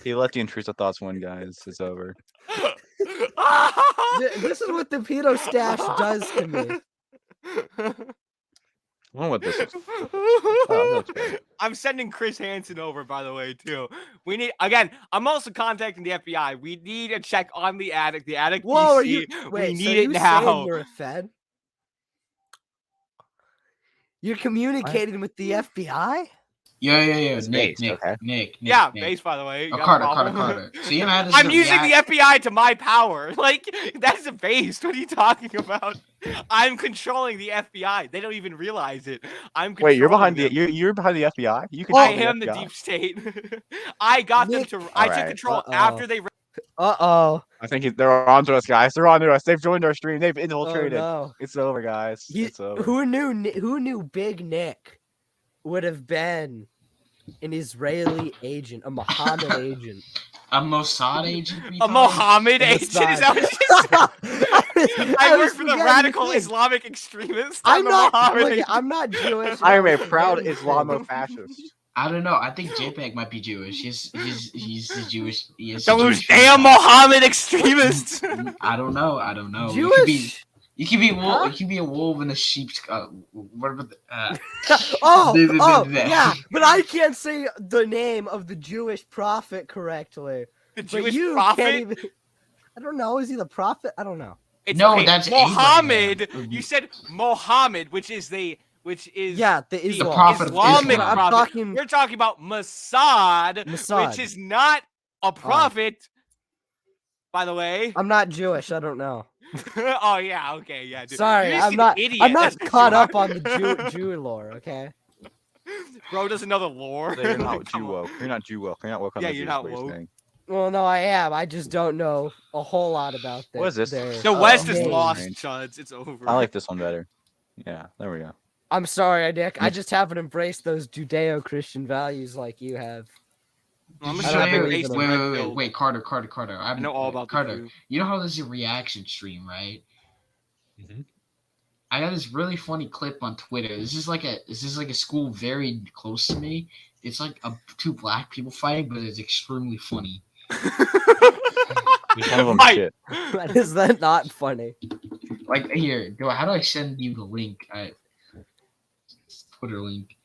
He let the intrusive thoughts win, guys. It's over. This is what the pedo stash does to me. I don't know what this is. Oh, that's great. I'm sending Chris Hansen over, by the way, too. We need, again, I'm also contacting the FBI. We need a check on the attic. The attic Whoa, are PC. you? We Wait, need so it you now. saying you're a Fed? You're communicating with the FBI? Yeah. It's Nick, based, okay. Nick. Yeah, Nick. base, by the way. You Oh, got a Carter. problem? So you know how this I'm is a using the react- FBI to my power. Like, that's a base. What are you talking about? I'm controlling the FBI. They don't even realize it. I'm controlling Wait, you're behind them. you're behind the FBI? You can I control am the FBI? deep state. I got them to. I took Alright. control after they. Uh-oh. I think they're onto us, guys. They're onto us. They've joined our stream. They've Oh, infiltrated. no. It's over, guys. It's over. Who knew Big Nick would have been an Israeli agent, a Mohammed agent? A Mossad agent? A Mohammed agent? Is that what you said? I work for the radical Islamic extremists. I'm not. Mohammed Look, agent. I'm not Jewish. I am a don't proud anything. Islamo-fascist. I don't know. I think JPEG might be Jewish. He's a Jewish. He is a Those Jewish damn Mossad. Mohammed extremists. I don't know. Jewish. You could be wool. You could be a wolf in a sheep's. Whatever. Yeah, but I can't say the name of the Jewish prophet correctly. The But Jewish you prophet? can't even. I don't know. Is he the prophet? I don't know. No, okay, that's Mohammed. Abraham. You said Mohammed, which is the Islamic prophet of Islamic Islam. I'm prophet. talking- You're talking about Mossad, Mossad. which is not a prophet. By the way. I'm not Jewish. I don't know. Oh yeah, okay, yeah. Dude. Sorry, You're just I'm an not. Idiot. I'm That's not what caught you up are. on the Jew lore. Okay. Bro doesn't know the lore. So you're not Jew woke. You're not Jew woke. You're not woke on Yeah, the you're Jews, not what you're woke. saying. Well, no, I am. I just don't know a whole lot about that. What is this? The West is names. lost, Chuds. It's over. I like this one better. Yeah, there we go. I'm sorry, Nick. I just haven't embraced those Judeo-Christian values like you have. I'm I gonna don't show you believe a in them. Wait, Carter. I know all about the Carter. Jew. You know how there's a reaction stream, right? Mm-hmm. I got this really funny clip on Twitter. This is like a school very close to me. It's like two black people fighting, but it's extremely funny. One of them Mike. shit. That is that not funny? Like here, how do I send you the link? Twitter link.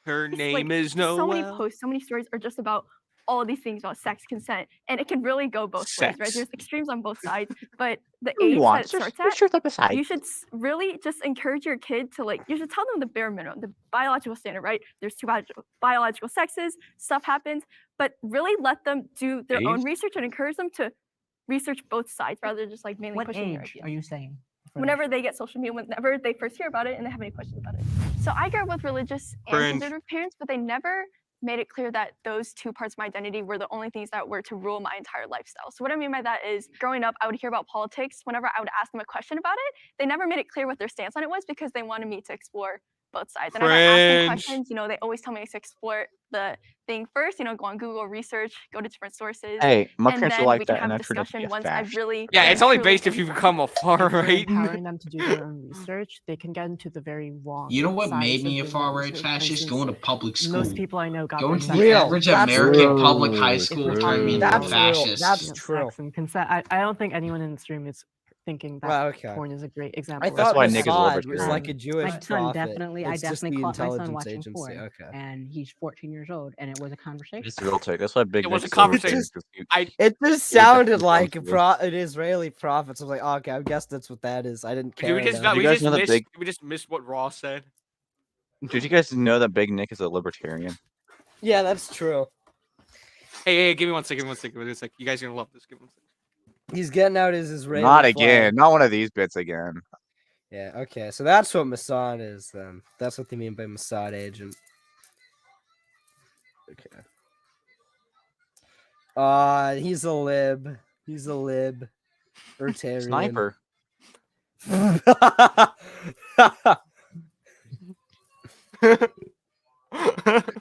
Her It's name like, is so many Noel. posts, so many stories are just about all these things about sex, consent, and it can really go both ways, right? Sex. There's extremes on both sides, but the Who age that wants it to- starts who's at, the side? you should really just encourage your kid to you should tell them the bare minimum, the biological standard, right? There's two biological sexes, stuff happens, but really let them do their own Age? research and encourage them to research both sides rather than just mainly What pushing their age ideas. are you saying? Whenever they get social media, whenever they first hear about it and they have any questions about it. So I grew up with religious and Cringe. conservative parents, but they never made it clear that those two parts of my identity were the only things that were to rule my entire lifestyle. So what I mean by that is growing up, I would hear about politics. Whenever I would ask them a question about it, they never made it clear what their stance on it was because they wanted me to explore both sides. And if I ask them Cringe. questions, they always tell me to explore the thing first, go on Google, research, go to different sources. Hey, my and parents are then like we can that, and have I a turned out to be discussion a once I've fascist. really Yeah, it's only truly based if you become a far If you're right. empowering them to do their own research, they can get into the very wrong. You know what sides made of me a doing far their right research. For fascist? instance, Going to public school. Most people I know got Going their to the sex average That's American real. public high if school we're turned me talking into a about That's real. fascist. That's sex true. and consent. I don't think anyone in the stream is thinking that Well, okay. porn is a great I example. of thought why Nick is a Mossad was like libertarian. a Jewish My son prophet. definitely, I It's just definitely the caught my son intelligence watching agency. porn, Okay. and he's 14 years old, and it was a conversation. It's real talk. That's why Big It was Nick's a a libertarian. conversation. 'Cause he- It just he would sounded definitely like come to us. an Israeli prophet. So I was like, oh, okay, I guess that's what that is. I didn't Did care we just enough. not, Did we you guys just know that missed Big? we just missed what Ross said? Did you guys know that Big Nick is a libertarian? Yeah, that's true. Hey, give me 1 second. Give me 1 second. Give me 1 second. You guys are gonna love this. Give me 1 second. He's getting out his Israeli Not flag. again. Not one of these bits again. Yeah, okay. So that's what Mossad is then. That's what they mean by Mossad agent. Okay. He's a lib. He's a lib. Libertarian. Sniper.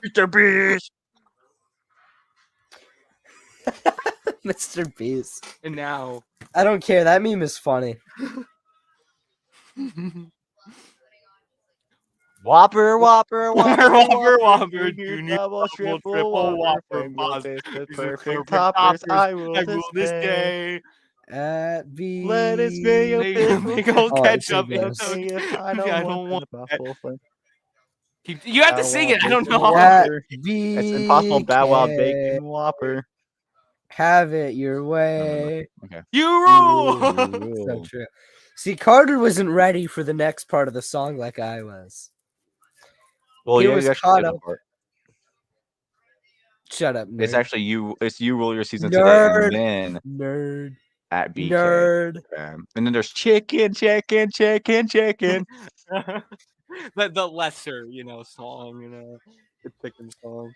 Mr. Beast. Mr. Beast. And now, I don't care. That meme is funny. Whopper, Whopper, Whopper, Whopper, Whopper, Junior, Junior, double, double, triple, Whopper, boss. taste the These are perfect perfect toppers. toppers. I will this day. At B. Lettuce, mayo, pickle, Big old Oh, it's ketchup. so And gross. so, if I yeah, I don't don't want want that. that. You have to Bow sing Wow it. I don't Bacon know. Whopper. B. It's Impossible Bow Wow Bacon Whopper. Have it your way. Okay. You rule. So true. See, Carter wasn't ready for the next part of the song like I was. Well, He yeah, was you actually caught did up. that part. Shut up, nerd. It's actually you. It's you rule your season Nerd. today, and then Nerd. at BK. Nerd. And then there's chicken. the lesser, song, the chicken song.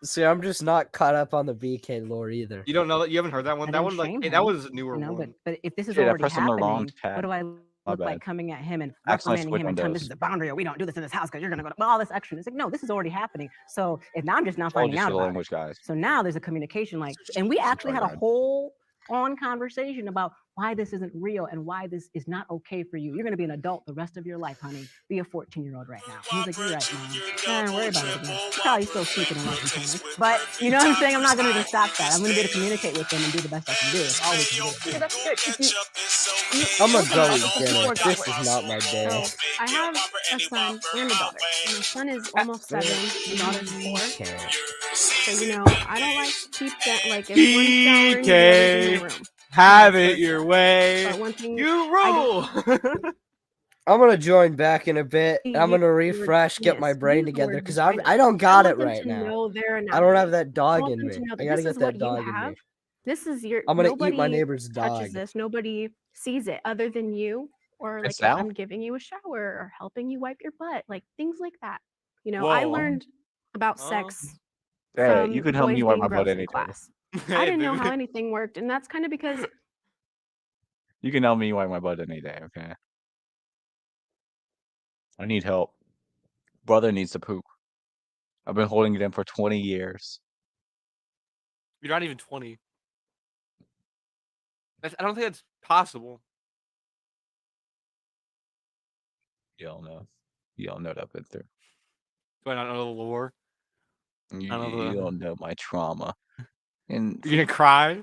See, I'm just not caught up on the BK lore either. You don't know that? You haven't heard that one? I That didn't one, shame that him, was a newer one. But if this is Shit, I already pressed on the wrong happening, tab. what do I My look like bad. coming at him and Accidentally reprimanding switched him and telling him this windows. is a boundary or we don't do this in this house because you're gonna go to all this action? It's like, no, this is already happening. So if now I'm just now Told finding you out so, about language it. guys. So now there's a communication and we actually had a bad. whole on conversation about why this isn't real and why this is not okay for you. You're gonna be an adult the rest of your life, honey. Be a 14-year-old right now. He's like, you're right, mom. Don't worry about it again. He's probably still sleeping and watching porn. But you know what I'm saying? I'm not gonna even stop that. I'm gonna be able to communicate with him and do the best I can do. It's all we can do. Yeah, that's good. 'Cause I'm gonna think go about eat it, dinner. before God This works. is not my day. So I have a son and a daughter. And my son is almost 7. The daughter's 4. So I don't like to keep that. Like if one's showering, the other's in their room. Have Vice it versa. your way. But one thing You I rule. I'm gonna join back in a bit. I'm use gonna the word refresh, get my yes, brain use the together word because vagina. I don't I got want it them right to now. know their I don't have anatomy. that I dog want in them me. to know I that gotta this get is that what you dog in me. have. This is your I'm gonna eat my nobody neighbor's touches dog. this. Nobody sees it other than you. Or Hey, like if Sal? I'm giving you a shower or helping you wipe your butt, like things like that. I Whoa. learned about sex Hey, from you can help boys me wipe being my butt gross in any day. class. I Hey, didn't know baby. how anything worked, and that's kind of because You can help me wipe my butt any day, okay? I need help. Brother needs to poop. I've been holding it in for 20 years. You're not even 20. I don't think that's possible. You all know. You all know what I've been through. Do I not know the lore? You, I don't know you the. don't know my trauma. And You're gonna cry.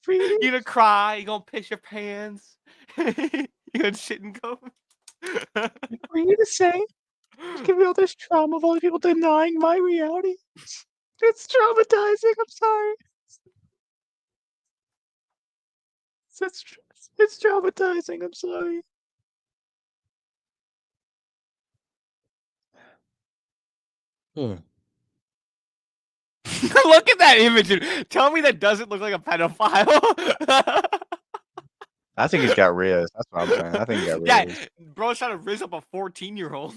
You're gonna cry. You're gonna piss your pants. You're gonna shit and go. for you to say, give me all this trauma of all the people denying my reality. It's traumatizing. I'm sorry. It's traumatizing. I'm sorry. Look at that image. Dude. Tell me that doesn't look like a pedophile. I think he's got Riz. That's what I'm saying. I think he got Riz. Yeah, bro's trying to riz up a 14-year-old.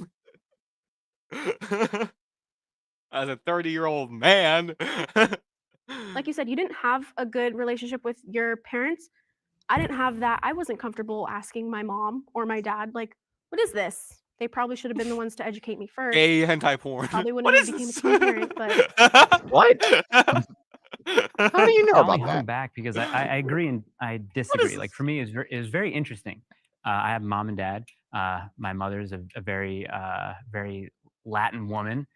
As a 30-year-old man. like you said, you didn't have a good relationship with your parents. I didn't have that. I wasn't comfortable asking my mom or my dad, like, what is this? They probably should have been the ones to educate me first. Gay hentai porn. Probably wouldn't What have is became this? a teen parent, but What? How do you know I'll about only that? come back because I agree and I disagree. Like for me, it was very interesting. I have mom and dad. My mother's a very very Latin woman.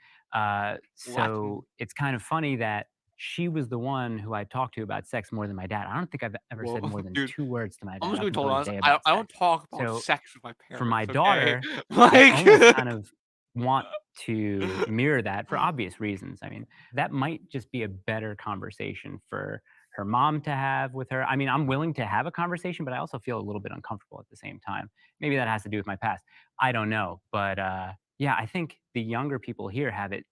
So it's kind of funny that she was the one who I talked to about sex more than my dad. I don't think I've ever said Well, more than dude, 2 words to my I'm dad just up gonna be totally until honest. today I about I don't sex. talk about So sex with my for my parents, daughter, okay? I almost Like kind of want to mirror that for obvious reasons. I mean, that might just be a better conversation for her mom to have with her. I mean, I'm willing to have a conversation, but I also feel a little bit uncomfortable at the same time. Maybe that has to do with my past. I don't know. But yeah, I think the younger people here have it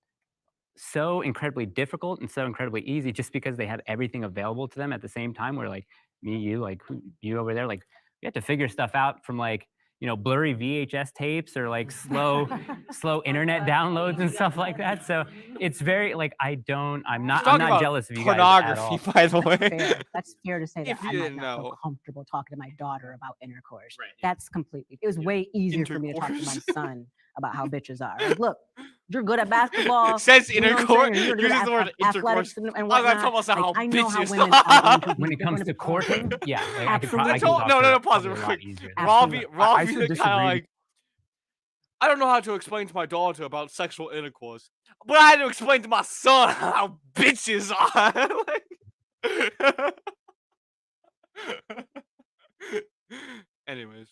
so incredibly difficult and so incredibly easy just because they have everything available to them at the same time. Where like me, you, like you over there, like you have to figure stuff out from like, you know, blurry VHS tapes or like slow internet downloads and stuff like that. So it's very like I'm She's not talking about jealous of you guys at pornography, all. by the That's way. fair. That's fair to say that If you I might didn't not feel know. comfortable talking to my daughter about intercourse. Right, That's completely. It was way easier for me to talk to my Intercourse. son about how bitches are. Like, look, you're good at basketball. Says You know what I'm intercourse, saying? Or you're good uses at the word intercourse. athletics and I'm not whatnot. talking about Like, how I know how bitches women are going to When be. it They're comes going to to courting, yeah, like, I could absolutely. Pause probably real a lot quick. easier than Absolutely. Robbie should kind of disagree. like, I don't know how to explain to my daughter about sexual intercourse, but I had to explain to my son how bitches are. Like- Anyways.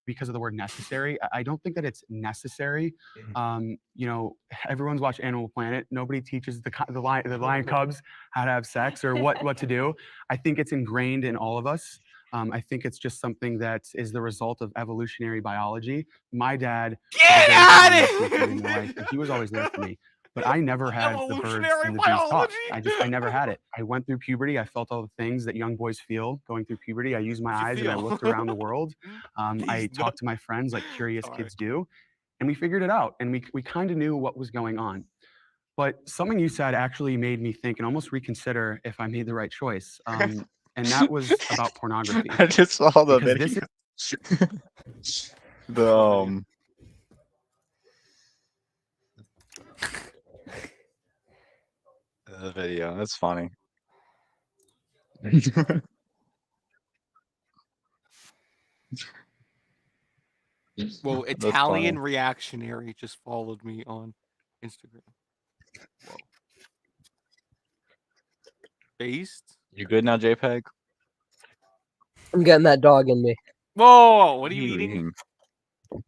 Because of the word necessary. I don't think that it's necessary. You know, everyone's watched Animal Planet. Nobody teaches the lion cubs how to have sex or what to do. I think it's ingrained in all of us. I think it's just something that is the result of evolutionary biology. My dad was a Get very out significant of figure in my life, and he was always there for me. But I never had the birds Evolutionary and the bees talk. biology. I never had it. I went through puberty. I felt all the things that young boys feel going through puberty. I used my eyes and I looked around the world. I talked to my friends like curious kids do, and we figured it out. And we kind of knew what was going on. But something you said actually made me think and almost reconsider if I made the right choice. And that was about pornography. I just saw the Because video. this The the video. That's funny. Whoa, That's Italian funny. reactionary just followed me on Instagram. Whoa. Based? You good now, JPEG? I'm getting that dog in me. Whoa, what are you eating? Is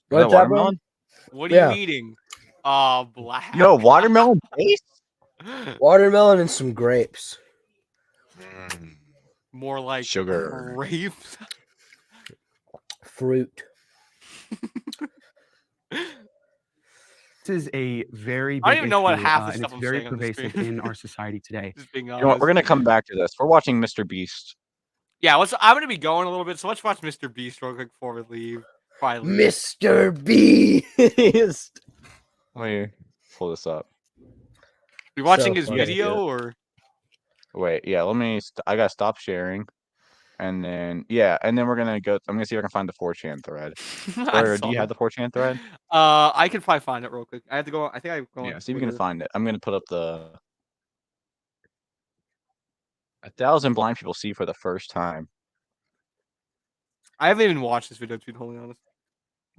that What's that, bro? watermelon? What are Yeah. you eating? Black. Yo, watermelon paste? Watermelon and some grapes. More like Sugar. grapes. Fruit. is a very big I don't even know what issue, half the and stuff it's I'm very saying on the pervasive screen. in our society today. Just being You know what? We're honest. gonna come back to this. We're watching Mr. Beast. Yeah, I'm gonna be going a little bit, so let's watch Mr. Beast real quick before we leave. Probably leave. Mr. Beast. Let me pull this up. You watching So his funny. video or? Wait, yeah. Let me. I gotta stop sharing, and then yeah, and then we're gonna go. I'm gonna see if I can find the 4chan thread. Or do you have the 4chan thread? I can probably find it real quick. I have to go. I think I go. Yeah, on see if you can Twitter. find it. I'm gonna put up the 1,000 blind people see for the first time. I haven't even watched this video, to be totally honest.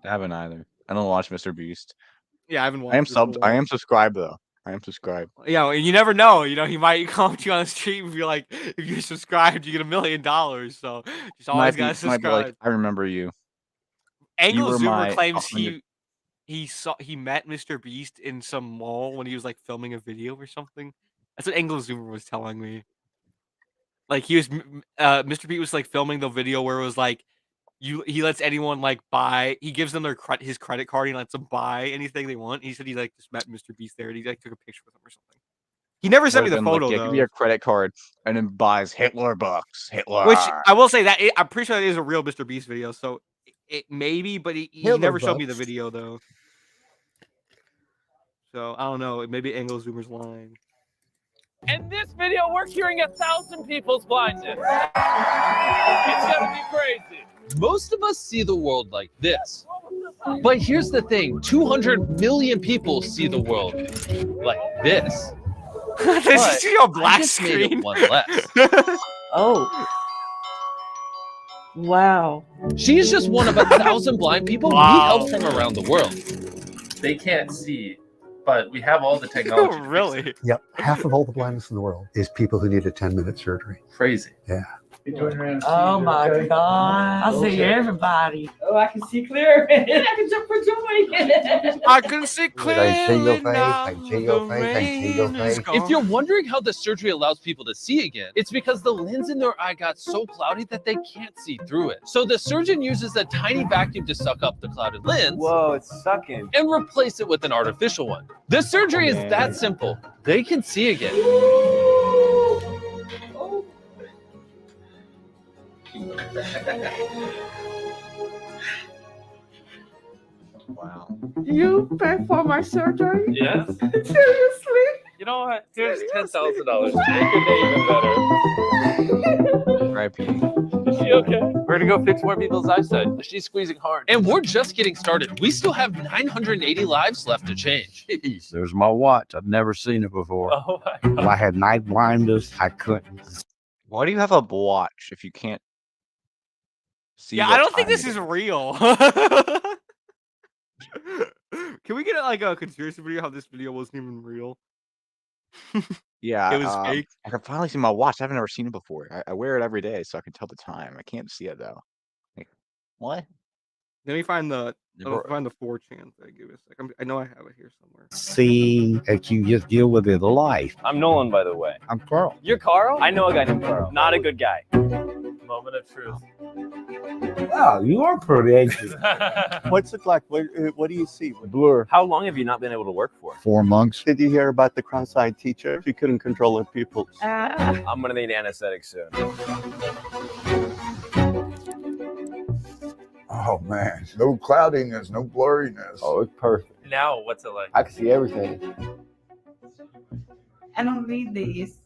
I haven't either. I don't watch Mr. Beast. Yeah, I haven't watched. I am this in a subbed. I while. am subscribed though. I am subscribed. Yeah, well, you never know. You know, he might come to you on the street and be like, "If you're subscribed, you get $1 million." So just always gotta Might be like, subscribe. I remember you. Angle were Zoomer my claims 100 he met Mr. Beast in some mall when he was like filming a video or something. That's what Angle Zoomer was telling me. Like he was, Mr. Beast was like filming the video where it was like, he lets anyone like buy. He gives them his credit card. He lets them buy anything they want. He said he like just met Mr. Beast there and he like took a picture with him or something. He never sent me the Would've been like, photo yeah, though. give me your credit card, and then buys Hitler bucks. Hitler. Which I will say that I'm pretty sure that is a real Mr. Beast video. So it maybe, but he Hitler never showed me the bucks. video though. So I don't know. Maybe Angle Zoomer's lying. In this video, we're curing 1,000 people's blindness. It's gonna be crazy. Most of us see the world like this. But here's the thing, 200 million people see the world like this. Did you see a black I just made screen? it one less. Oh. Wow. She's just one of 1,000 blind people. Wow. We help them around the world. They can't see, but we have all the technology. to fix it. Really? Yep. Half of all the blindness in the world is people who need a 10-minute surgery. Crazy. Yeah. Oh my God. I see everybody. Oh, I can see clear. I can jump for joy. I can see I see your clearly face. now. I see your face. I see your The rain is face. If you're wondering how the surgery allows people to see again, it's because the lens in their eye got so cloudy that they can't see through it. So the surgeon uses a tiny vacuum to suck up the clouded lens. Whoa, it's sucking. And replace it with an artificial one. The surgery is that simple. They can see again. Wow. You pay for my surgery? Yes. Seriously? You know what? Here's $10,000. Make your day even better. R.I.P. Is she okay? We're gonna go fix more people's eyesight. She's squeezing hard. And we're just getting started. We still have 980 lives left to change. Jeez, there's my watch. I've never seen it before. Oh my God. When I had night blindness, I couldn't. Why do you have a watch if you can't see? Yeah, what I don't think time this it is real. Can we get like a conspiracy video how this video wasn't even real? Yeah, It was fake. I can finally see my watch. I've never seen it before. I wear it every day, so I can tell the time. I can't see it though. Like, what? Let me find the Bro- find the 4chan thing. Give me a sec. I know I have it here somewhere. See that you just deal with it life. I'm Nolan, by the way. I'm Carl. You're Carl? I know a guy named Carl. Not a good guy. Moment of truth. Wow, you are pretty, ain't you? What's it like? What do you see? Blur. How long have you not been able to work for? 4 months. Did you hear about the cross-eyed teacher? She couldn't control her pupils. I'm gonna need anesthetic soon. Oh man, no cloudiness, no blurriness. Oh, it's perfect. Now, what's it like? I can see everything. I don't need these.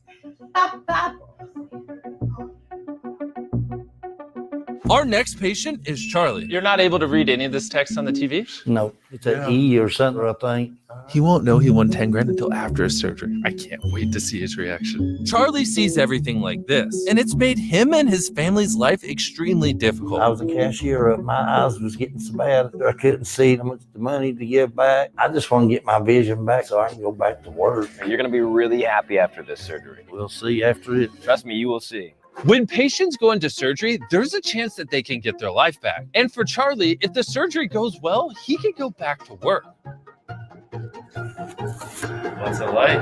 Our next patient is Charlie. You're not able to read any of this text on the TV? No, it's an E or something, I think. He won't know he won 10 grand until after his surgery. I can't wait to see his reaction. Charlie sees everything like this, and it's made him and his family's life extremely difficult. I was a cashier. My eyes was getting so bad I couldn't see how much the money to give back. I just want to get my vision back so I can go back to work. And you're gonna be really happy after this surgery. We'll see after it. Trust me, you will see. When patients go into surgery, there's a chance that they can get their life back. And for Charlie, if the surgery goes well, he can go back to work. What's it like?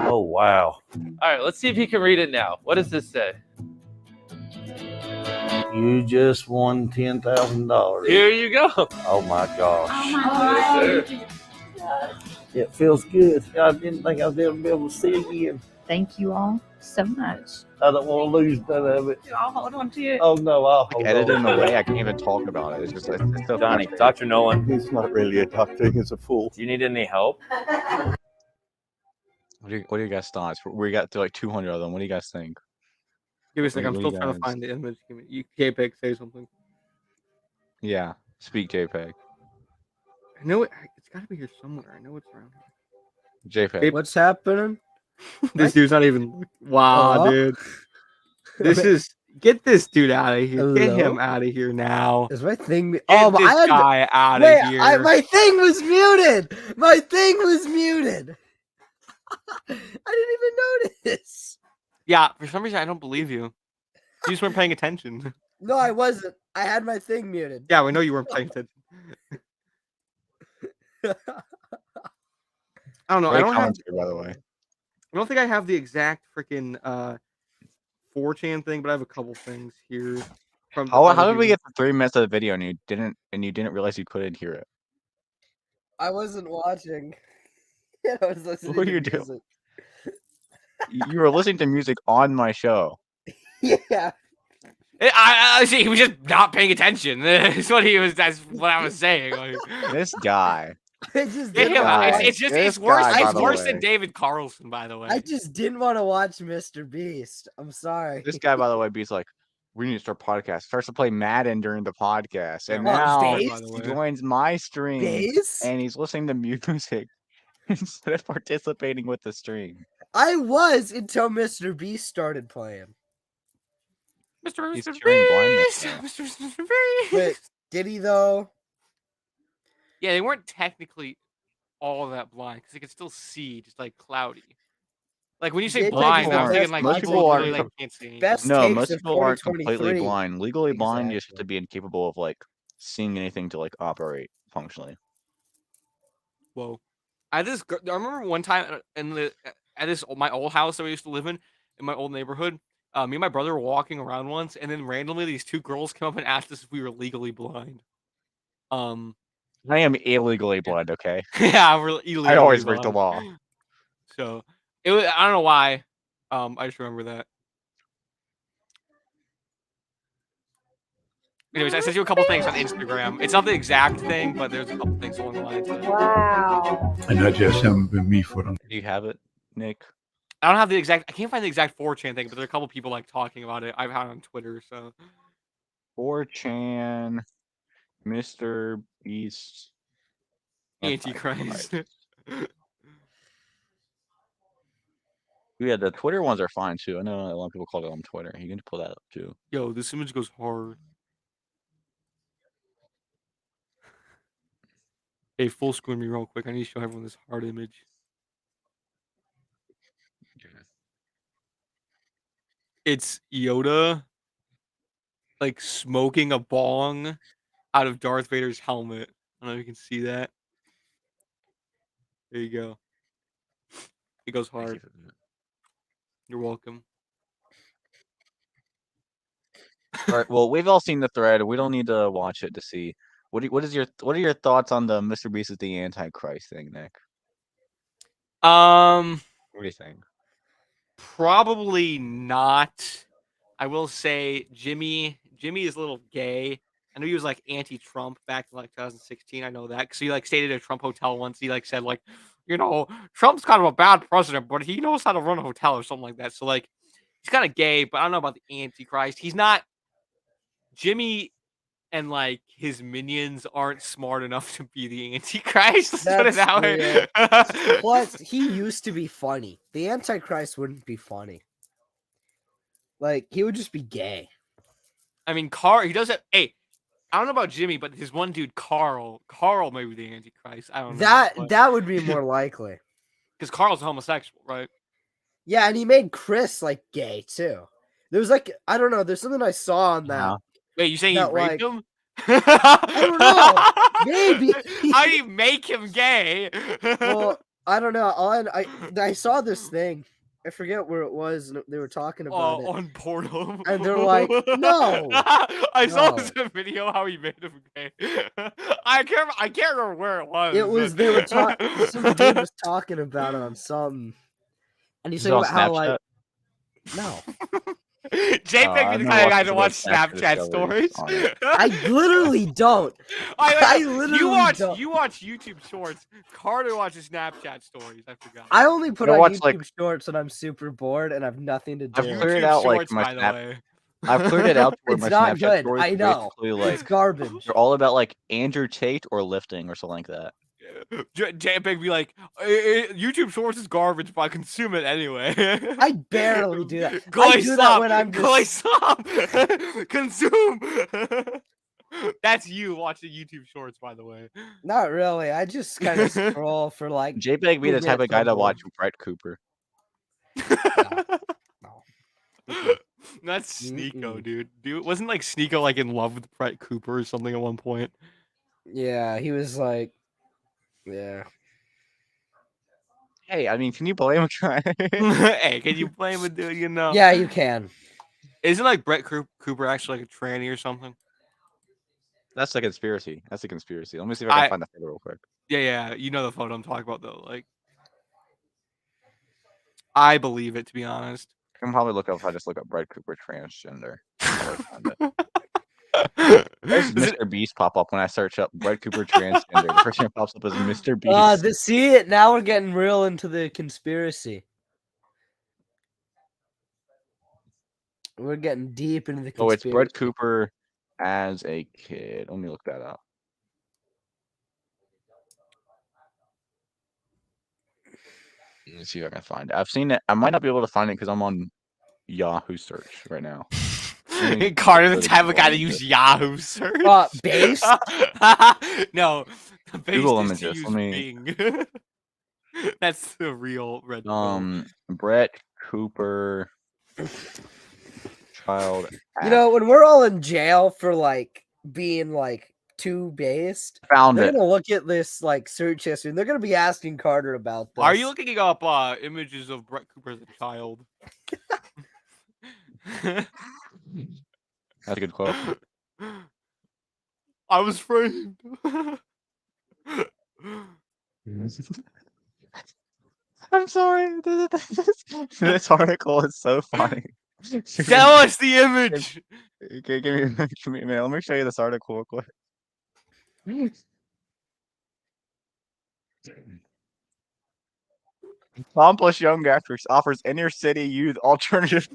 Oh, wow. All right, let's see if he can read it now. What does this say? You just won $10,000. Here you go. Oh, my gosh. Yes, sir. It feels good. I didn't think I was ever be able to see again. Thank you all so much. I don't want to lose none of it. I'll hold on to it. Oh, no, I'll hold Edit it on. in a way I can't even talk about it. It's just it's so Donnie, frustrating. Dr. Nolan, He's not really a doctor. He's a fool. do you need any help? What do you guys thoughts? We got to like 200 of them. What do you guys think? Give me a sec. I'm What do still you trying to guys- find the image. Give me JPEG, say something. Yeah, speak JPEG. I know it. It's got to be here somewhere. I know it's around here. JPEG. What's happening? This dude's not even. Wow, Huh? dude. This is. Get this dude out of here. Get him Hello? out of here now. Is my thing? Get Oh, this I had guy out Wait, of here. my thing was muted. My thing was muted. I didn't even notice. Yeah, for some reason I don't believe you. You just weren't paying attention. No, I wasn't. I had my thing muted. Yeah, we know you weren't paying attention. I don't know. I Great don't have. commentary, by the way. I don't think I have the exact freaking 4chan thing, but I have a couple things here. From How did we get to 3 minutes of the video and you didn't realize you couldn't hear it? I wasn't watching. I was listening. What were to you doing? music. You were listening to music on my show. Yeah. I see. He was just not paying attention. That's what he was. That's what I was saying. Like, This guy. I just get didn't him. wanna watch- It's just. this It's worse. guy, by It's the worse way. than David Carlson, by the way. I just didn't want to watch Mr. Beast. I'm sorry. This guy, by the way, beats like, we need to start podcast. Starts to play Madden during the podcast, and Yeah, now Days? by the he way. joins my stream, Days? and he's listening to music instead of participating with the stream. I was until Mr. Beast started playing. He's Mr. curing blindness Beast. now. Mr. Beast. Wait, did he though? Yeah, they weren't technically. all that blind because they can still see, just like cloudy. Like when you say JPEG is blind, the I'm thinking best like most people people literally aren't. like can't see anything. Best No, takes most of people aren't completely 2023. blind. Legally blind, you just have to Exactly. be incapable of like seeing anything to like operate functionally. Whoa. I remember one time in the at this my old house that we used to live in my old neighborhood. Me and my brother were walking around once, and then randomly these two girls came up and asked us if we were legally blind. I am illegally blind. Okay. Yeah, we're I illegally always break the blind. law. So it was, I don't know why. I just remember that. Anyways, I sent you a couple things on Instagram. It's not the exact thing, but there's a couple things along the lines. Wow. And that just haven't been me for them. Do you have it, Nick? I don't have the exact. I can't find the exact 4chan thing, but there are a couple people like talking about it. I've had it on Twitter, so 4chan, Mr. Beast, Antichrist. Yeah, the Twitter ones are fine too. I know a lot of people call it on Twitter. You can pull that up too. Yo, this image goes hard. Hey, full screen me real quick. I need to show everyone this hard image. It's Yoda, like smoking a bong out of Darth Vader's helmet. I don't know if you can see that. There you go. It goes hard. You're welcome. All right. Well, we've all seen the thread. We don't need to watch it to see. What are your thoughts on the Mr. Beast is the Antichrist thing, Nick? What do you think? Probably not. I will say Jimmy is a little gay. I know he was like anti-Trump back in like 2016. I know that because he like stayed at a Trump hotel once. He like said like, Trump's kind of a bad president, but he knows how to run a hotel or something like that. So like, he's kind of gay, but I don't know about the Antichrist. He's not. Jimmy and like his minions aren't smart enough to be the Antichrist. Let's put it that way. Plus, he used to be funny. The Antichrist wouldn't be funny. Like, he would just be gay. I mean, he does have. Hey, I don't know about Jimmy, but his one dude, Carl may be the Antichrist. I don't know. That would be more likely. Because Carl's a homosexual, right? Yeah, and he made Chris like gay too. There was like, I don't know. There's something I saw on that. Wait, you saying he raped him? I don't know. Maybe. How do you make him gay? Well, I don't know. I saw this thing. I forget where it was, and they were talking about it on Pornhub. and they're like, "No." I saw this in a video how he made him gay. I can't remember where it was. It was they were talking. Some dude was talking about it on something, and he's talking about how like, no. JPEG be the kind of guy to watch Snapchat stories. I literally don't. I literally don't. You watch YouTube Shorts. Carter watches Snapchat stories. I forgot. I only put I on watch, YouTube Shorts when I'm super bored and have nothing to do. I've cleared out like my Snap. I've cleared it out to where It's my not Snapchat good. stories I are know. basically like It's garbage. They're all about like Andrew Tate or lifting or something like that. JPEG be like, YouTube Shorts is garbage, but I consume it anyway. I barely do that. I do that when I'm just... Consume. That's you watching YouTube Shorts, by the way. Not really. I just kind of scroll for like. JPEG be the type of guy to watch Brett Cooper. That's Sneeko, dude. Wasn't like Sneeko like in love with Brett Cooper or something at one point? Yeah, he was like, yeah. Hey, I mean, can you blame him? Hey, can you blame a dude? Yeah, you can. Isn't like Brett Cooper actually like a tranny or something? That's a conspiracy. That's a conspiracy. Let me see if I can find the photo real quick. Yeah. You know the photo I'm talking about though. Like, I believe it, to be honest. I can probably look up if I just look up Brett Cooper transgender. There's Mr. Beast pop up when I search up Brett Cooper transgender. The first thing that pops up is Mr. Beast. See it now. We're getting real into the conspiracy. We're getting deep into the conspiracy. Oh, it's Brett Cooper as a kid. Let me look that up. Let me see if I can find it. I've seen it. I might not be able to find it because I'm on Yahoo search right now. Carter, the type of guy to use Yahoo search. Based? No. Google Paste is to images. use Let me. Bing. That's the real red pill. Brett Cooper child. You know, when we're all in jail for like being like too based, Found they're it. gonna look at this like search history and they're gonna be asking Carter about this. Are you looking up images of Brett Cooper as a child? That's a good quote. I was framed. I'm sorry. This article is so funny. Show us the image. Okay, give me a minute. Let me show you this article real quick. Accomplished young actress offers inner city youth alternative.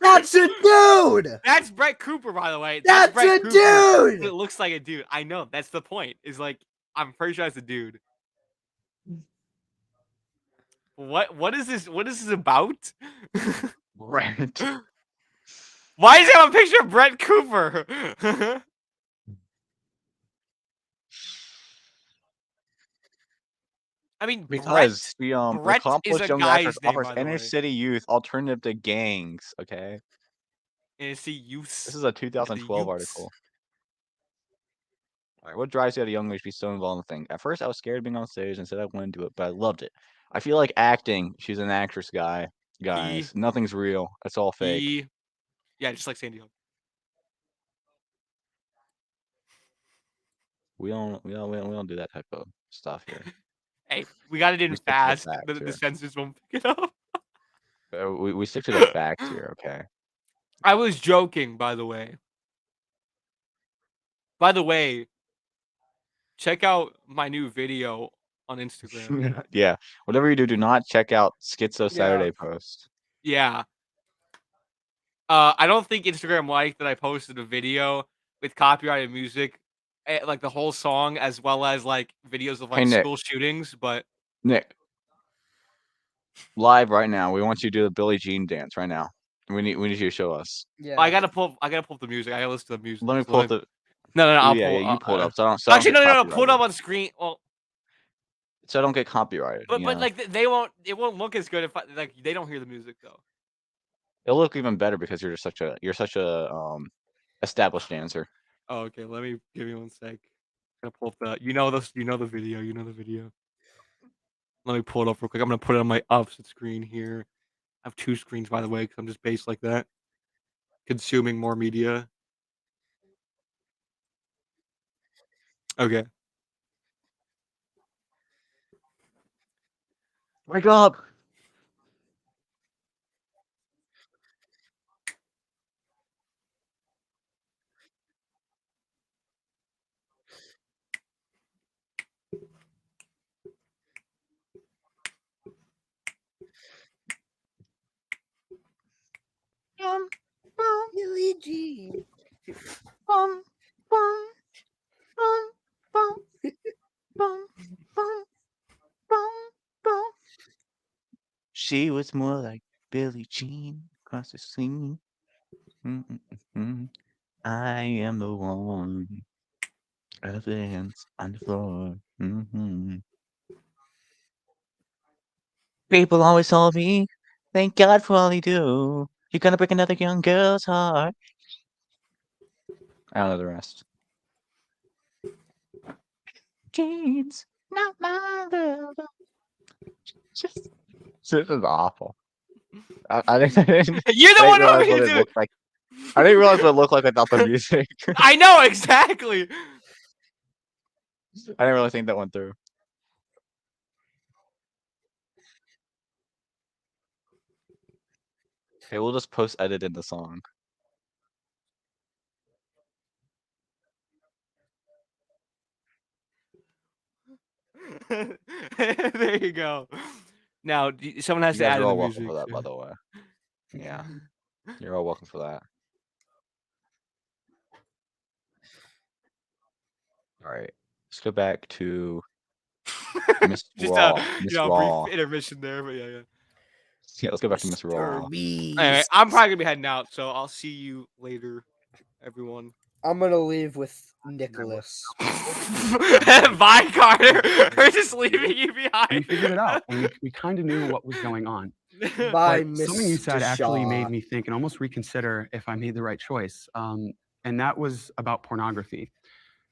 That's a dude. That's Brett Cooper, by the way. That's Brett a Cooper. dude! It looks like a dude. I know. That's the point. Is like I'm pretty sure it's a dude. What is this? What is this about? Brett. Why does he have a picture of Brett Cooper? I mean, Because the Brett is accomplished a young guy's actress name, offers by the inner way. city youth alternative to gangs. Okay. Inner city youth. This is a 2012 article. All right, what drives you at a young age to be so involved in the thing? At first, I was scared of being on stage and said I wouldn't do it, but I loved it. I feel like acting. She's an actress, guys. Nothing's real. It's all fake. Yeah, just like Sandy Hook. We don't do that type of stuff here. Hey, we got it in stick to the fast. facts The here. censors won't pick it up. We stick to the facts here, okay? I was joking, by the way. By the way, check out my new video on Instagram. Yeah. Whatever you do, do not check out Schizo Saturday post. Yeah. I don't think Instagram liked that I posted a video with copyrighted music, like the whole song, as well as like videos of like Hey, Nick. school shootings. But Nick, live right now. We want you to do the Billie Jean dance right now. We need you to show us. Yeah. I gotta pull up the music. I gotta listen to the music. Let me So pull up the. No. I'll yeah, pull. you pull it up. So I don't Actually, get no. Pull it copyrighted. up on screen. Well, So I don't get copyrighted. but you know? like they won't. It won't look as good if like they don't hear the music though. It'll look even better because you're such a established dancer. Oh, okay. Let me give you 1 sec. Gonna pull up the. You know the video. You know the video. Let me pull it up real quick. I'm gonna put it on my opposite screen here. I have 2 screens, by the way, because I'm just based like that. Consuming more media. Okay. Wake up! Billie Jean. She was more like Billie Jean across the scene. I am the one. Evidence on the floor. People always told me, thank God for all you do. You're gonna break another young girl's heart. I don't know the rest. Jeans, not my love. This is awful. I didn't. You're the I one didn't over realize here, what it dude. looked like. I didn't realize what it looked like without the music. I know exactly. I didn't really think that went through. Okay, we'll just post edit in the song. There you go. Now, someone has You to guys add are in the all welcome music. for that, by the way. Yeah, you're all welcome for that. All right, let's go back to Miss Just Raw. Miss Raw. brief intermission there, but yeah. Yeah, let's go back to Miss Raw. Anyway, I'm probably gonna be heading out, so I'll see you later, everyone. I'm gonna leave with Nicholas. Bye, Carter. We're just leaving you behind. We figured it out, and we kind of knew what was going on. Bye, But something you Mr. said actually made Shaw. me think and almost reconsider if I made the right choice. And that was about pornography,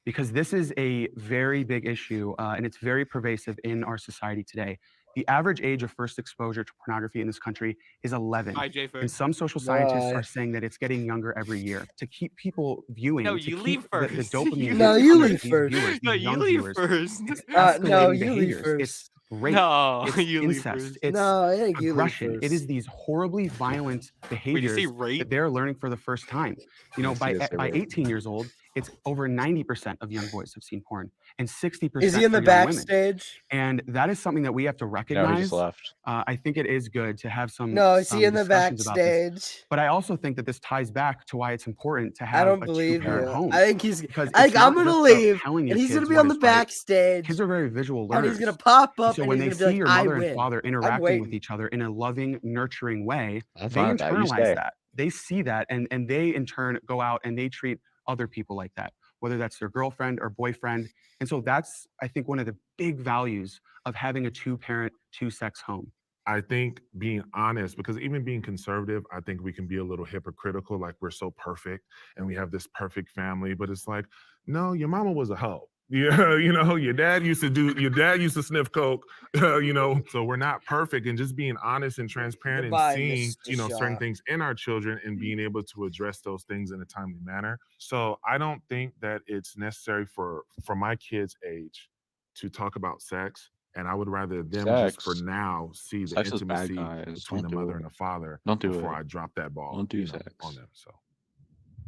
because this is a very big issue, and it's very pervasive in our society today. The average age of first exposure to pornography in this country is 11. Bye, J And some social scientists are saying that it's getting younger every year. To keep people viewing, No, to you keep leave the first. dopamine No, hits you coming leave to these first. viewers, No, these you young leave viewers, first. it's No, escalating you leave behaviors. first. It's rape. No, It's you leave incest. first. It's No, I think you leave aggression. It is first. these horribly violent Wait, did you say behaviors rape? that they're learning for the first time. You know, Yes, he did say by rape. 18 years old, it's over 90% of young boys have seen porn, and 60% Is he in for the young women. backstage? And that is something that we have to No, he recognize. just left. I think it is good to have some No, is he in the discussions about this. backstage? But I also think that this ties back to why it's important to I have don't a believe two-parent you. home. I think he's. Because I it's think I'm not gonna just about leave, telling your and he's gonna kids be what on the is right. backstage, Kids are very visual and learners. he's gonna pop And up, so and when he's they gonna be see like, your "I mother and win." father I'm interacting with waiting. each other in a loving, nurturing way, I'm they fine with that. You internalize stay. that. They see that, and they in turn go out and they treat other people like that, whether that's their girlfriend or boyfriend. And so that's, I think, one of the big values of having a two-parent, two-sex home. I think being honest, because even being conservative, I think we can be a little hypocritical, like we're so perfect and we have this perfect family, but it's like, no, your mama was a hoe. Yeah, you know, your dad used to sniff coke, you know, so we're not perfect. And just being honest and transparent Goodbye, and seeing, Mr. you know, certain Shaw. things in our children and being able to address those things in a timely manner. So I don't think that it's necessary for my kids' age to talk about sex. And I would rather them just for Sex. now see the Sex is bad, intimacy guys. between Don't the do mother it. and the father Don't do before it. I drop that ball, Don't do you know, sex. on them. So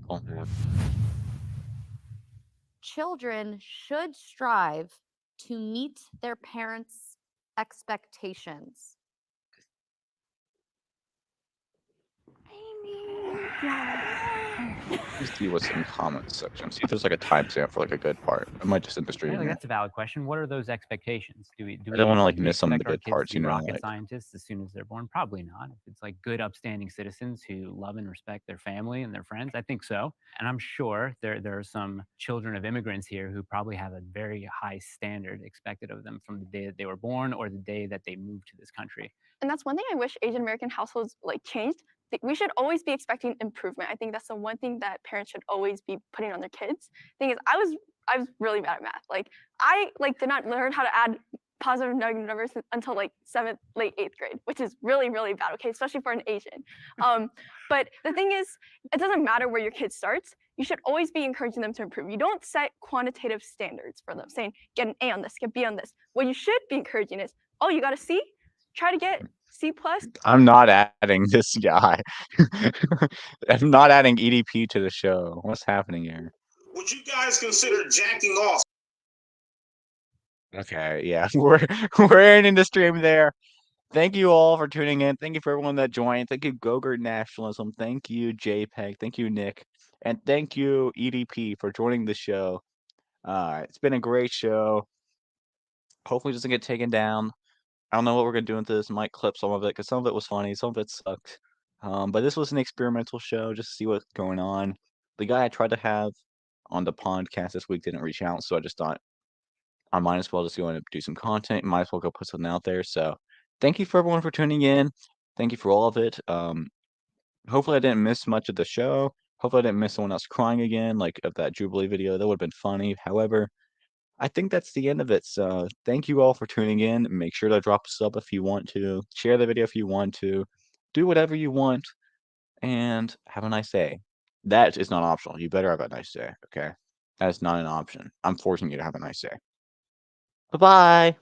Don't do it. Children should strive to meet their parents' expectations. Let's see what's in the comments section. See if there's like a timestamp for like a good part. I might just end the I stream think here. that's a valid question. What are those expectations? Do we I don't want to like do we miss some of the expect our good kids parts, to you be know. rocket Like, scientists as soon as they're born? Probably not. If it's like good, upstanding citizens who love and respect their family and their friends, I think so. And I'm sure there are some children of immigrants here who probably have a very high standard expected of them from the day that they were born or the day that they moved to this country. And that's one thing I wish Asian American households like changed. We should always be expecting improvement. I think that's the one thing that parents should always be putting on their kids. Thing is, I was really bad at math. Like I did not learn how to add positive and negative numbers until like 7th, late 8th grade, which is really, really bad. Okay, especially for an Asian. But the thing is, it doesn't matter where your kid starts. You should always be encouraging them to improve. You don't set quantitative standards for them, saying get an A on this, get B on this. What you should be encouraging is, oh, you got a C? Try to get C+. I'm not adding this guy. I'm not adding EDP to the show. What's happening here? Would you guys consider jacking off? Okay, yeah, we're ending the stream there. Thank you all for tuning in. Thank you for everyone that joined. Thank you, Gogurt Nationalism. Thank you, JPEG. Thank you, Nick. And thank you, EDP, for joining the show. It's been a great show. Hopefully it doesn't get taken down. I don't know what we're gonna do with this. Might clip some of it because some of it was funny, some of it sucked. But this was an experimental show just to see what's going on. The guy I tried to have on the podcast this week didn't reach out, so I just thought I might as well just go and do some content. Might as well go put something out there. So thank you for everyone for tuning in. Thank you for all of it. Hopefully I didn't miss much of the show. Hopefully I didn't miss someone else crying again, like of that Jubilee video. That would have been funny. However, I think that's the end of it. So thank you all for tuning in. Make sure to drop a sub if you want to. Share the video if you want to. Do whatever you want. And have a nice day. That is not optional. You better have a nice day, okay? That is not an option. I'm forcing you to have a nice day. Bye-bye.